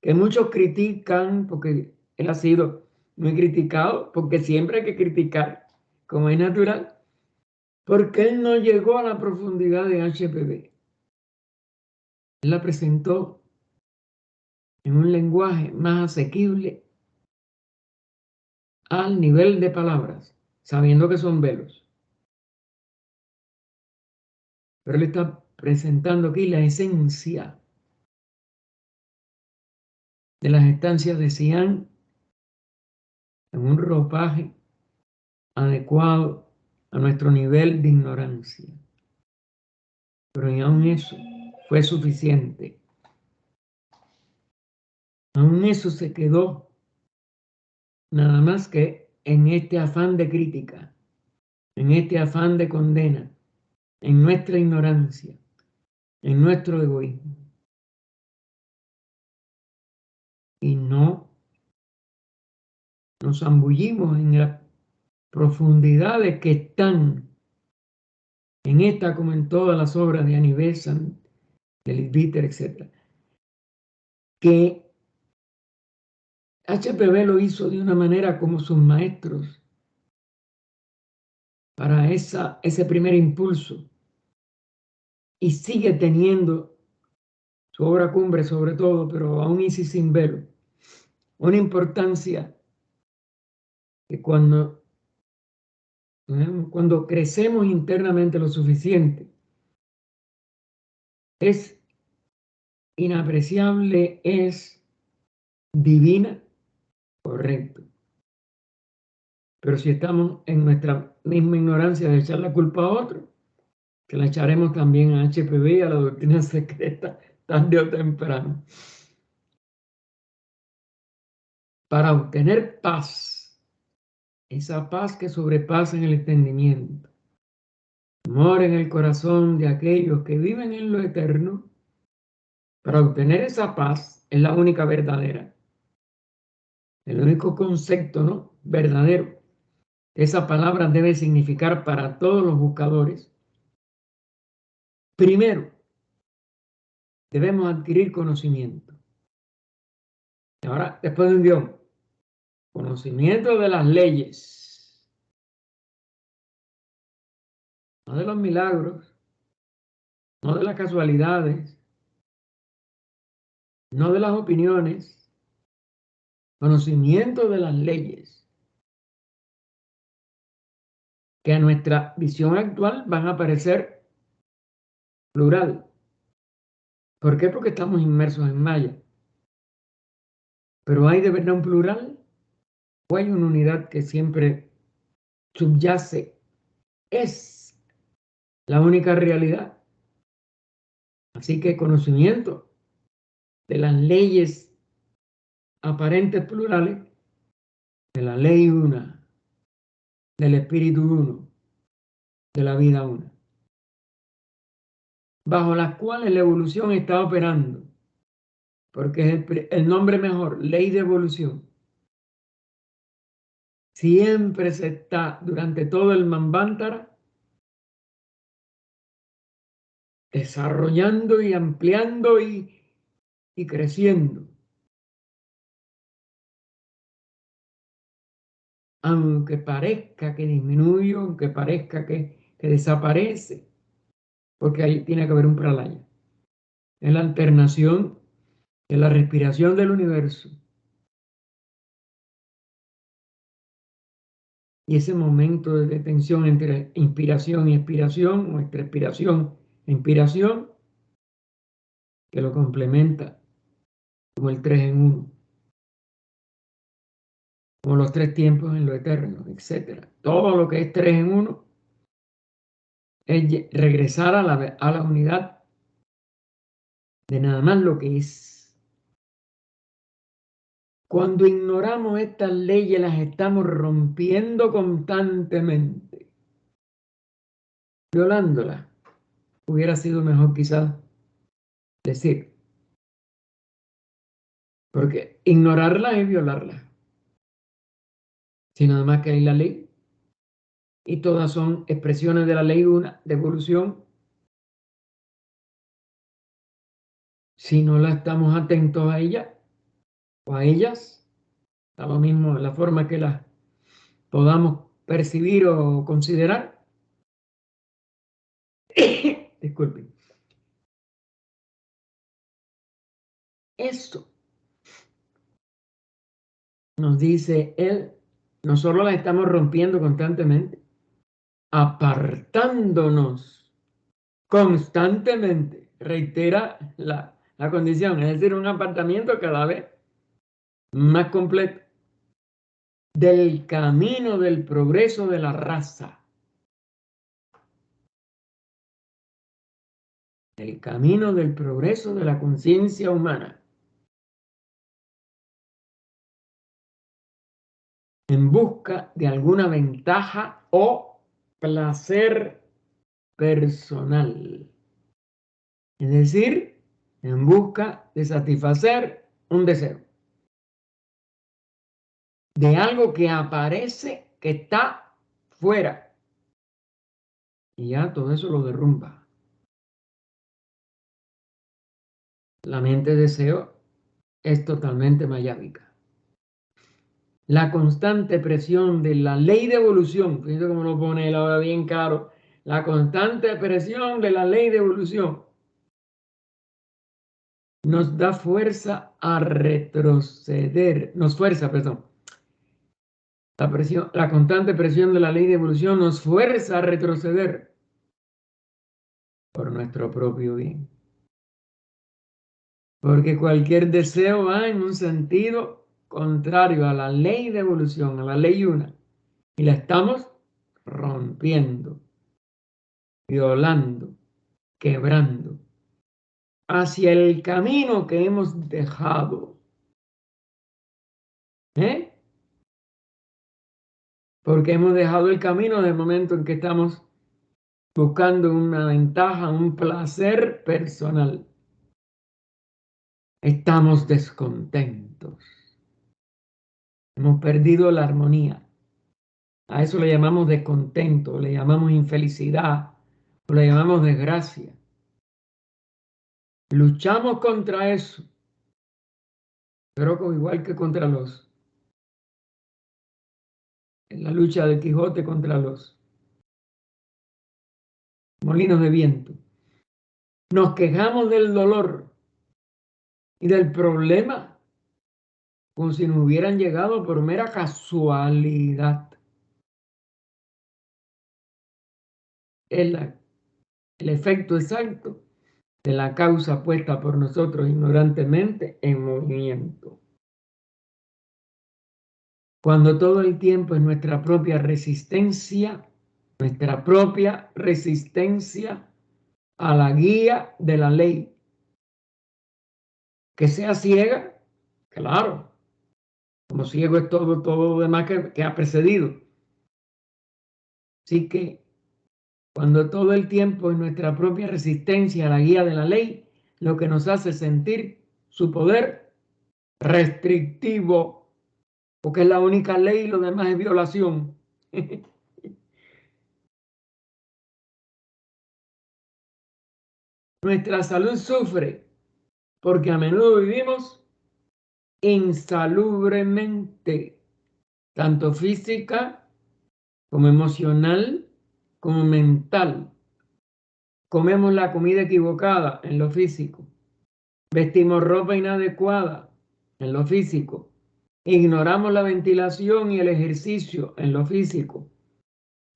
que muchos critican, porque él ha sido muy criticado, porque siempre hay que criticar, como es natural, porque él no llegó a la profundidad de HPB. Él la presentó en un lenguaje más asequible al nivel de palabras, sabiendo que son velos. Pero él está presentando aquí la esencia de las estancias de Xi'an en un ropaje adecuado a nuestro nivel de ignorancia. Pero ni aun eso fue suficiente. Aún eso se quedó nada más que en este afán de crítica, en este afán de condena, en nuestra ignorancia, en nuestro egoísmo. Y no nos zambullimos en las profundidades que están en esta como en todas las obras de Annie Besant, de Leadbeater, etc. Que HPB lo hizo de una manera como sus maestros para ese primer impulso, y sigue teniendo su obra cumbre sobre todo, pero aún y sin velo, una importancia que cuando crecemos internamente lo suficiente, es inapreciable, es divina, correcto. Pero si estamos en nuestra misma ignorancia de echar la culpa a otro, que la echaremos también a HPB y a la doctrina secreta, tarde o temprano. Para obtener paz, esa paz que sobrepasa en el entendimiento, amor en el corazón de aquellos que viven en lo eterno, para obtener esa paz es la única verdadera, el único concepto, ¿no?, verdadero. Esa palabra debe significar para todos los buscadores. Primero, debemos adquirir conocimiento. Y ahora, después de un guión, conocimiento de las leyes, no de los milagros, no de las casualidades, no de las opiniones, conocimiento de las leyes, que a nuestra visión actual van a parecer plural. ¿Por qué? Porque estamos inmersos en Maya. Pero ¿hay de verdad un plural? ¿O hay una unidad que siempre subyace, es la única realidad. Así que conocimiento de las leyes aparentes plurales, de la ley una, del espíritu uno, de la vida una, bajo las cuales la evolución está operando, porque es el nombre mejor, ley de evolución. Siempre se está, durante todo el Manvantara, desarrollando y ampliando y creciendo. Aunque parezca que disminuye, aunque parezca que desaparece, porque ahí tiene que haber un pralaya. Es la alternación de la respiración del universo. Y ese momento de detención entre inspiración y expiración, o entre expiración e inspiración, que lo complementa como el 3 en 1, como los 3 tiempos en lo eterno, etc. Todo lo que es 3 en 1 es regresar a la unidad de nada más lo que es. Cuando ignoramos estas leyes, las estamos rompiendo constantemente, violándolas. Hubiera sido mejor quizás decir, porque ignorarla es violarla. Si nada más que hay la ley, y todas son expresiones de la ley una, de evolución, si no la estamos atentos a ella o a ellas, a lo mismo la forma que las podamos percibir o considerar. Disculpen. Esto nos dice él, nosotros la estamos rompiendo constantemente, apartándonos constantemente, reitera la condición, es decir, un apartamiento cada vez más completo del camino del progreso de la raza, del camino del progreso de la conciencia humana, en busca de alguna ventaja o placer personal. Es decir, en busca de satisfacer un deseo. De algo que aparece, que está fuera. Y ya todo eso lo derrumba. La mente deseo es totalmente mayábica. La constante presión de la ley de evolución, fíjense cómo lo pone él ahora bien claro, la constante presión de la ley de evolución nos da fuerza a retroceder, nos fuerza, perdón. La constante presión de la ley de evolución nos fuerza a retroceder por nuestro propio bien. Porque cualquier deseo va en un sentido contrario a la ley de evolución, a la ley una. Y la estamos rompiendo, violando, quebrando, hacia el camino que hemos dejado. Porque hemos dejado el camino en el momento en que estamos buscando una ventaja, un placer personal. Estamos descontentos. Hemos perdido la armonía. A eso le llamamos descontento, le llamamos infelicidad, o le llamamos desgracia. Luchamos contra eso, pero igual que contra en la lucha del Quijote contra los molinos de viento. Nos quejamos del dolor y del problema como si nos hubieran llegado por mera casualidad. El efecto exacto de la causa puesta por nosotros ignorantemente en movimiento. cuando todo el tiempo es nuestra propia resistencia a la guía de la ley. Que sea ciega, claro, como ciego es todo lo demás que ha precedido. Así que cuando todo el tiempo es nuestra propia resistencia a la guía de la ley, lo que nos hace sentir su poder restrictivo, porque es la única ley y lo demás es violación. Nuestra salud sufre porque a menudo vivimos insalubremente, tanto física como emocional como mental. Comemos la comida equivocada en lo físico. Vestimos ropa inadecuada en lo físico. Ignoramos la ventilación y el ejercicio en lo físico.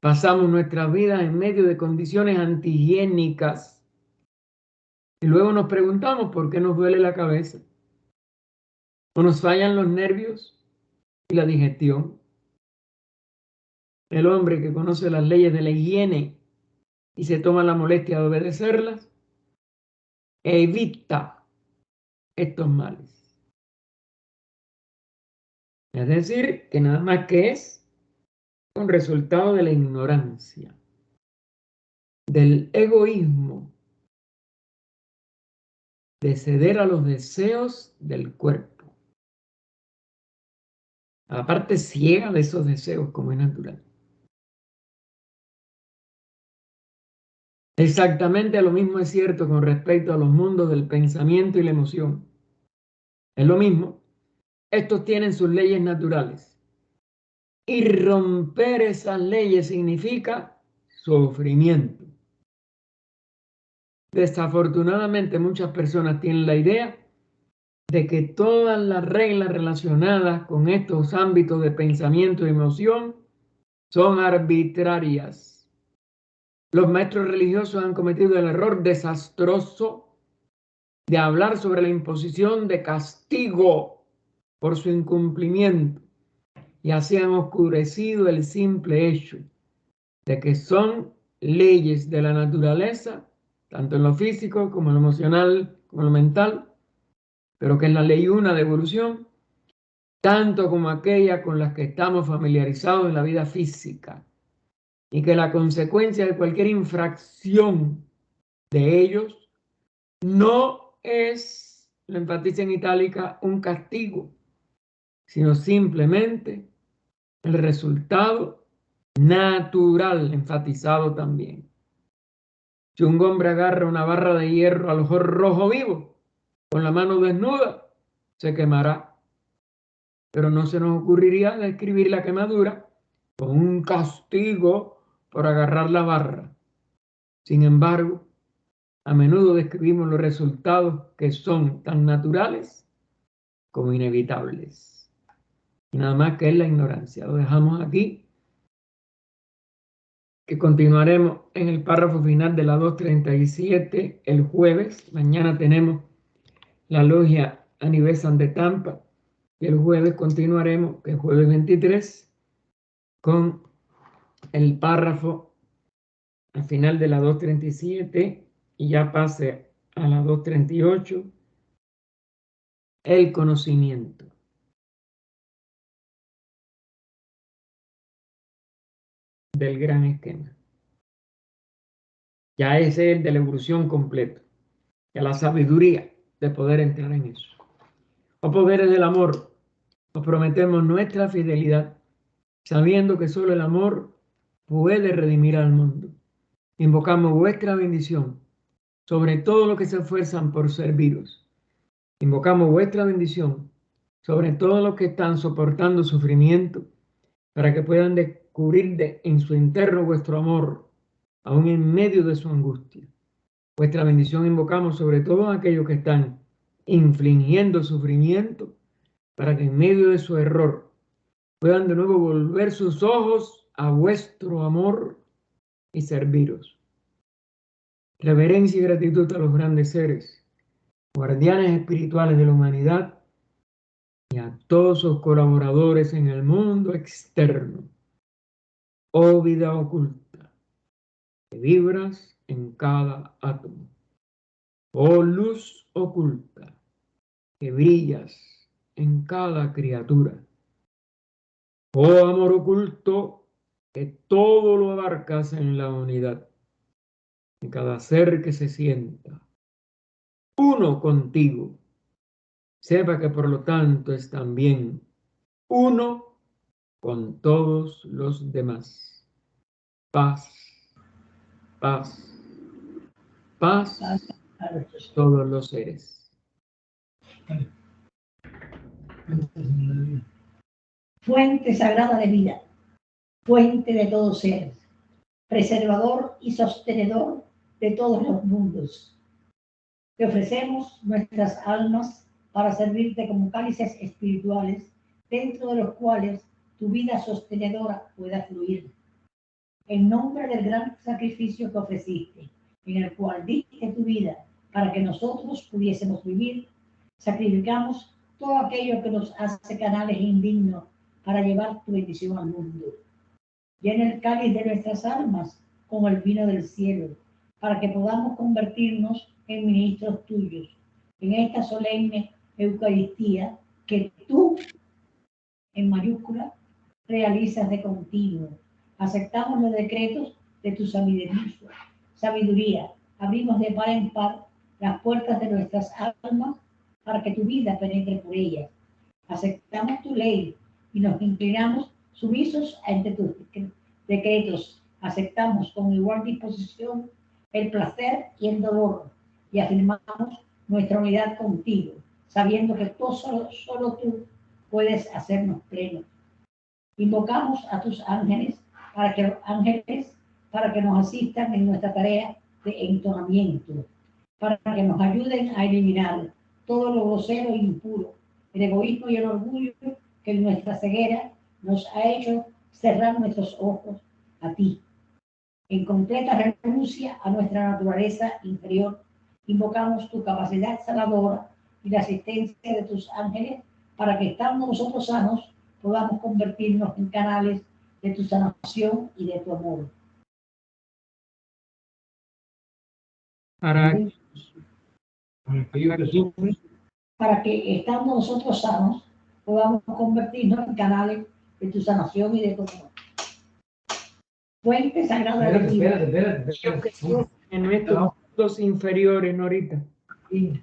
Pasamos nuestras vidas en medio de condiciones antihigiénicas. Y luego nos preguntamos por qué nos duele la cabeza. O nos fallan los nervios y la digestión. El hombre que conoce las leyes de la higiene y se toma la molestia de obedecerlas, evita estos males. Es decir, que nada más que es un resultado de la ignorancia, del egoísmo, de ceder a los deseos del cuerpo, a la parte ciega de esos deseos como es natural. Exactamente lo mismo es cierto con respecto a los mundos del pensamiento y la emoción. Es lo mismo. Estos tienen sus leyes naturales. Y romper esas leyes significa sufrimiento. Desafortunadamente, muchas personas tienen la idea de que todas las reglas relacionadas con estos ámbitos de pensamiento y emoción son arbitrarias. Los maestros religiosos han cometido el error desastroso de hablar sobre la imposición de castigo por su incumplimiento y así han oscurecido el simple hecho de que son leyes de la naturaleza, tanto en lo físico como en lo emocional, como en lo mental, pero que es la ley una de evolución, tanto como aquella con las que estamos familiarizados en la vida física, y que la consecuencia de cualquier infracción de ellos no es, lo enfatiza en itálica, un castigo, sino simplemente el resultado natural, enfatizado también. Si un hombre agarra una barra de hierro al ojo rojo vivo, con la mano desnuda, se quemará. Pero no se nos ocurriría describir la quemadura como un castigo por agarrar la barra. Sin embargo, a menudo describimos los resultados que son tan naturales como inevitables. Y nada más que es la ignorancia. Lo dejamos aquí, que continuaremos en el párrafo final de la 237 el jueves. Mañana tenemos la logia Aniversan de Tampa y el jueves continuaremos, el jueves 23, con el párrafo al final de la 237 y ya pase a la 238, el conocimiento. Del gran esquema. Ya ese es el de la evolución completa, ya la sabiduría de poder entrar en eso. Oh poderes del amor, os prometemos nuestra fidelidad, sabiendo que solo el amor puede redimir al mundo. Invocamos vuestra bendición sobre todos los que se esfuerzan por serviros. Invocamos vuestra bendición sobre todos los que están soportando sufrimiento, para que puedan descubrir en su interno vuestro amor, aún en medio de su angustia. Vuestra bendición invocamos sobre todos aquellos que están infligiendo sufrimiento, para que en medio de su error puedan de nuevo volver sus ojos a vuestro amor y serviros. Reverencia y gratitud a los grandes seres, guardianes espirituales de la humanidad, y a todos sus colaboradores en el mundo externo. Oh vida oculta, que vibras en cada átomo. Oh luz oculta, que brillas en cada criatura. Oh amor oculto, que todo lo abarcas en la unidad, en cada ser que se sienta uno contigo. Sepa que por lo tanto es también uno con todos los demás. Paz, paz, paz a todos los seres. Fuente sagrada de vida, fuente de todos seres, preservador y sostenedor de todos los mundos. Te ofrecemos nuestras almas para servirte como cálices espirituales, dentro de los cuales tu vida sostenedora pueda fluir. En nombre del gran sacrificio que ofreciste, en el cual diste tu vida para que nosotros pudiésemos vivir, sacrificamos todo aquello que nos hace canales indignos para llevar tu bendición al mundo. Llena el cáliz de nuestras almas con el vino del cielo, para que podamos convertirnos en ministros tuyos, en esta solemne Eucaristía que tú, en mayúscula, realizas de continuo. Aceptamos los decretos de tu sabiduría. Abrimos de par en par las puertas de nuestras almas para que tu vida penetre por ellas. Aceptamos tu ley y nos inclinamos sumisos ante tus decretos. Aceptamos con igual disposición el placer y el dolor y afirmamos nuestra unidad contigo, sabiendo que tú, solo tú puedes hacernos plenos. Invocamos a tus ángeles para que nos asistan en nuestra tarea de entonamiento, para que nos ayuden a eliminar todo lo grosero e impuro, el egoísmo y el orgullo que en nuestra ceguera nos ha hecho cerrar nuestros ojos a ti. En completa renuncia a nuestra naturaleza inferior, invocamos tu capacidad sanadora y la asistencia de tus ángeles para que, estando nosotros sanos, podamos convertirnos en canales de tu sanación y de tu amor. Para que, estando nosotros sanos, podamos convertirnos en canales de tu sanación y de tu amor. Fuente sagrada de vida. Espérate. En nuestros mundos inferiores, Norita. Sí.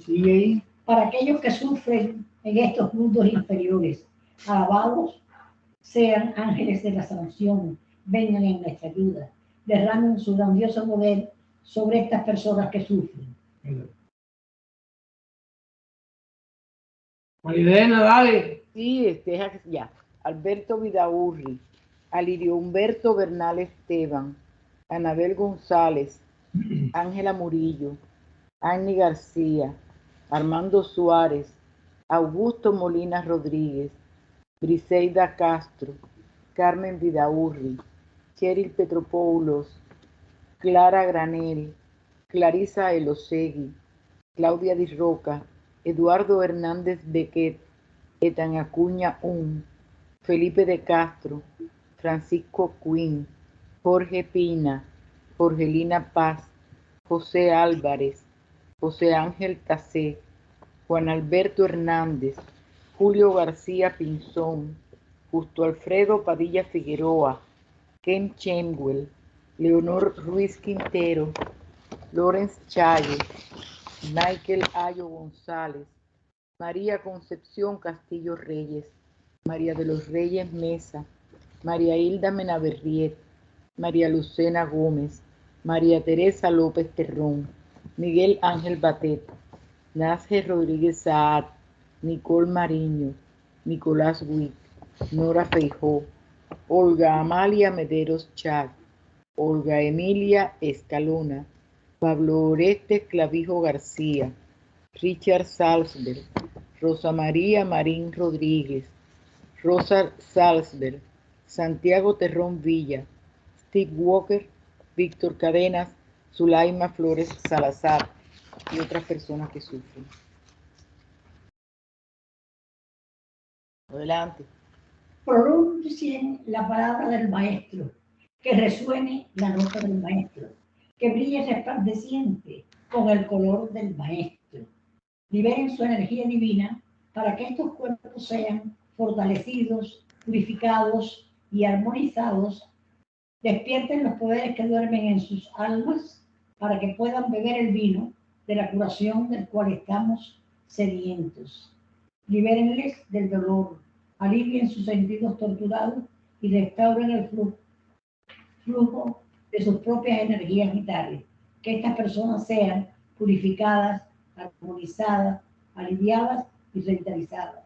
Sigue ahí. Para aquellos que sufren en estos mundos inferiores, alabados sean ángeles de la sanación, vengan en nuestra ayuda, derramen su grandioso poder sobre estas personas que sufren. Maridena, dale. Sí, ya. Alberto Vidaurri, Alirio Humberto Bernal Esteban, Anabel González, Ángela Murillo, Annie García, Armando Suárez, Augusto Molina Rodríguez, Briseida Castro, Carmen Vidaurri, Cheryl Petropoulos, Clara Granel, Clarisa Elosegui, Claudia Di Roca, Eduardo Hernández Bequet, Etan Acuña Felipe de Castro, Francisco Quinn, Jorge Pina, Jorgelina Paz, José Álvarez, José Ángel Tacé, Juan Alberto Hernández, Julio García Pinzón, Justo Alfredo Padilla Figueroa, Ken Chenwell, Leonor Ruiz Quintero, Lorenz Chayo, Michael Ayo González, María Concepción Castillo Reyes, María de los Reyes Mesa, María Hilda Menaberriet, María Lucena Gómez, María Teresa López Terrón, Miguel Ángel Batet, Nazge Rodríguez Saad, Nicole Mariño, Nicolás Witt, Nora Feijó, Olga Amalia Mederos Chad, Olga Emilia Escalona, Pablo Oreste Clavijo García, Richard Salzberg, Rosa María Marín Rodríguez, Rosa Salzberg, Santiago Terrón Villa, Steve Walker, Víctor Cadenas, Zulaima Flores Salazar y otras personas que sufren. Adelante. Pronuncien la palabra del maestro, que resuene la nota del maestro, que brille resplandeciente con el color del maestro. Liberen su energía divina para que estos cuerpos sean fortalecidos, purificados y armonizados. Despierten los poderes que duermen en sus almas para que puedan beber el vino de la curación del cual estamos sedientos. Libérenles del dolor, alivien sus sentidos torturados y restauren el flujo de sus propias energías vitales. Que estas personas sean purificadas, armonizadas, aliviadas y revitalizadas,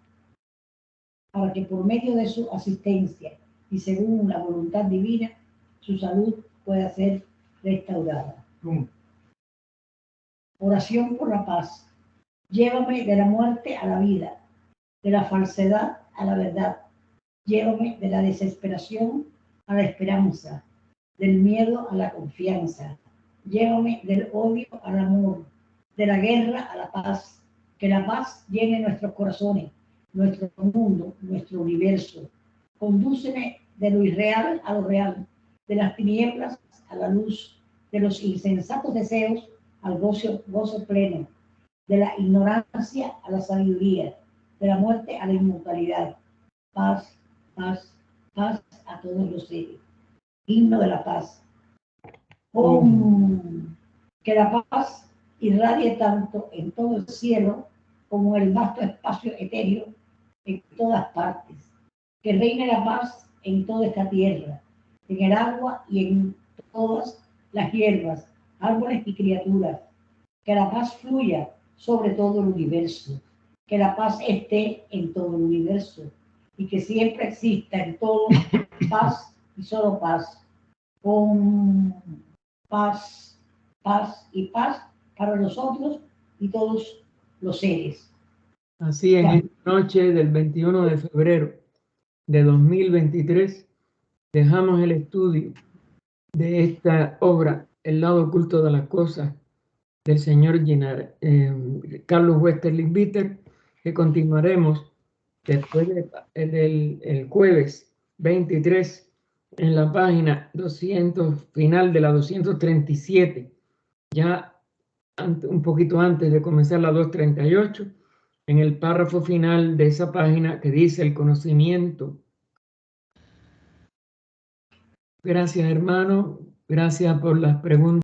para que por medio de su asistencia y según la voluntad divina, su salud pueda ser restaurada. Oración por la paz. Llévame de la muerte a la vida, de la falsedad a la verdad. Llévame de la desesperación a la esperanza, del miedo a la confianza. Llévame del odio al amor, de la guerra a la paz. Que la paz llene nuestros corazones, nuestro mundo, nuestro universo. Condúceme de lo irreal a lo real, de las tinieblas a la luz, de los insensatos deseos al gozo pleno, de la ignorancia a la sabiduría, de la muerte a la inmortalidad. Paz, paz, paz a todos los seres. Himno de la paz. Que la paz irradie tanto en todo el cielo como en el vasto espacio etéreo en todas partes. Que reine la paz en toda esta tierra, en el agua y en todas las hierbas, árboles y criaturas. Que la paz fluya sobre todo el universo. Que la paz esté en todo el universo y que siempre exista en todo paz y solo paz. Con paz, paz y paz para nosotros y todos los seres. Así, en esta noche del 21 de febrero de 2023, dejamos el estudio de esta obra, El lado oculto de las cosas, del señor Carlos Westerly Bitter, que continuaremos después del jueves 23 en la página 200, final de la 237, ya un poquito antes de comenzar la 238, en el párrafo final de esa página que dice el conocimiento. Gracias, hermano. Gracias por las preguntas.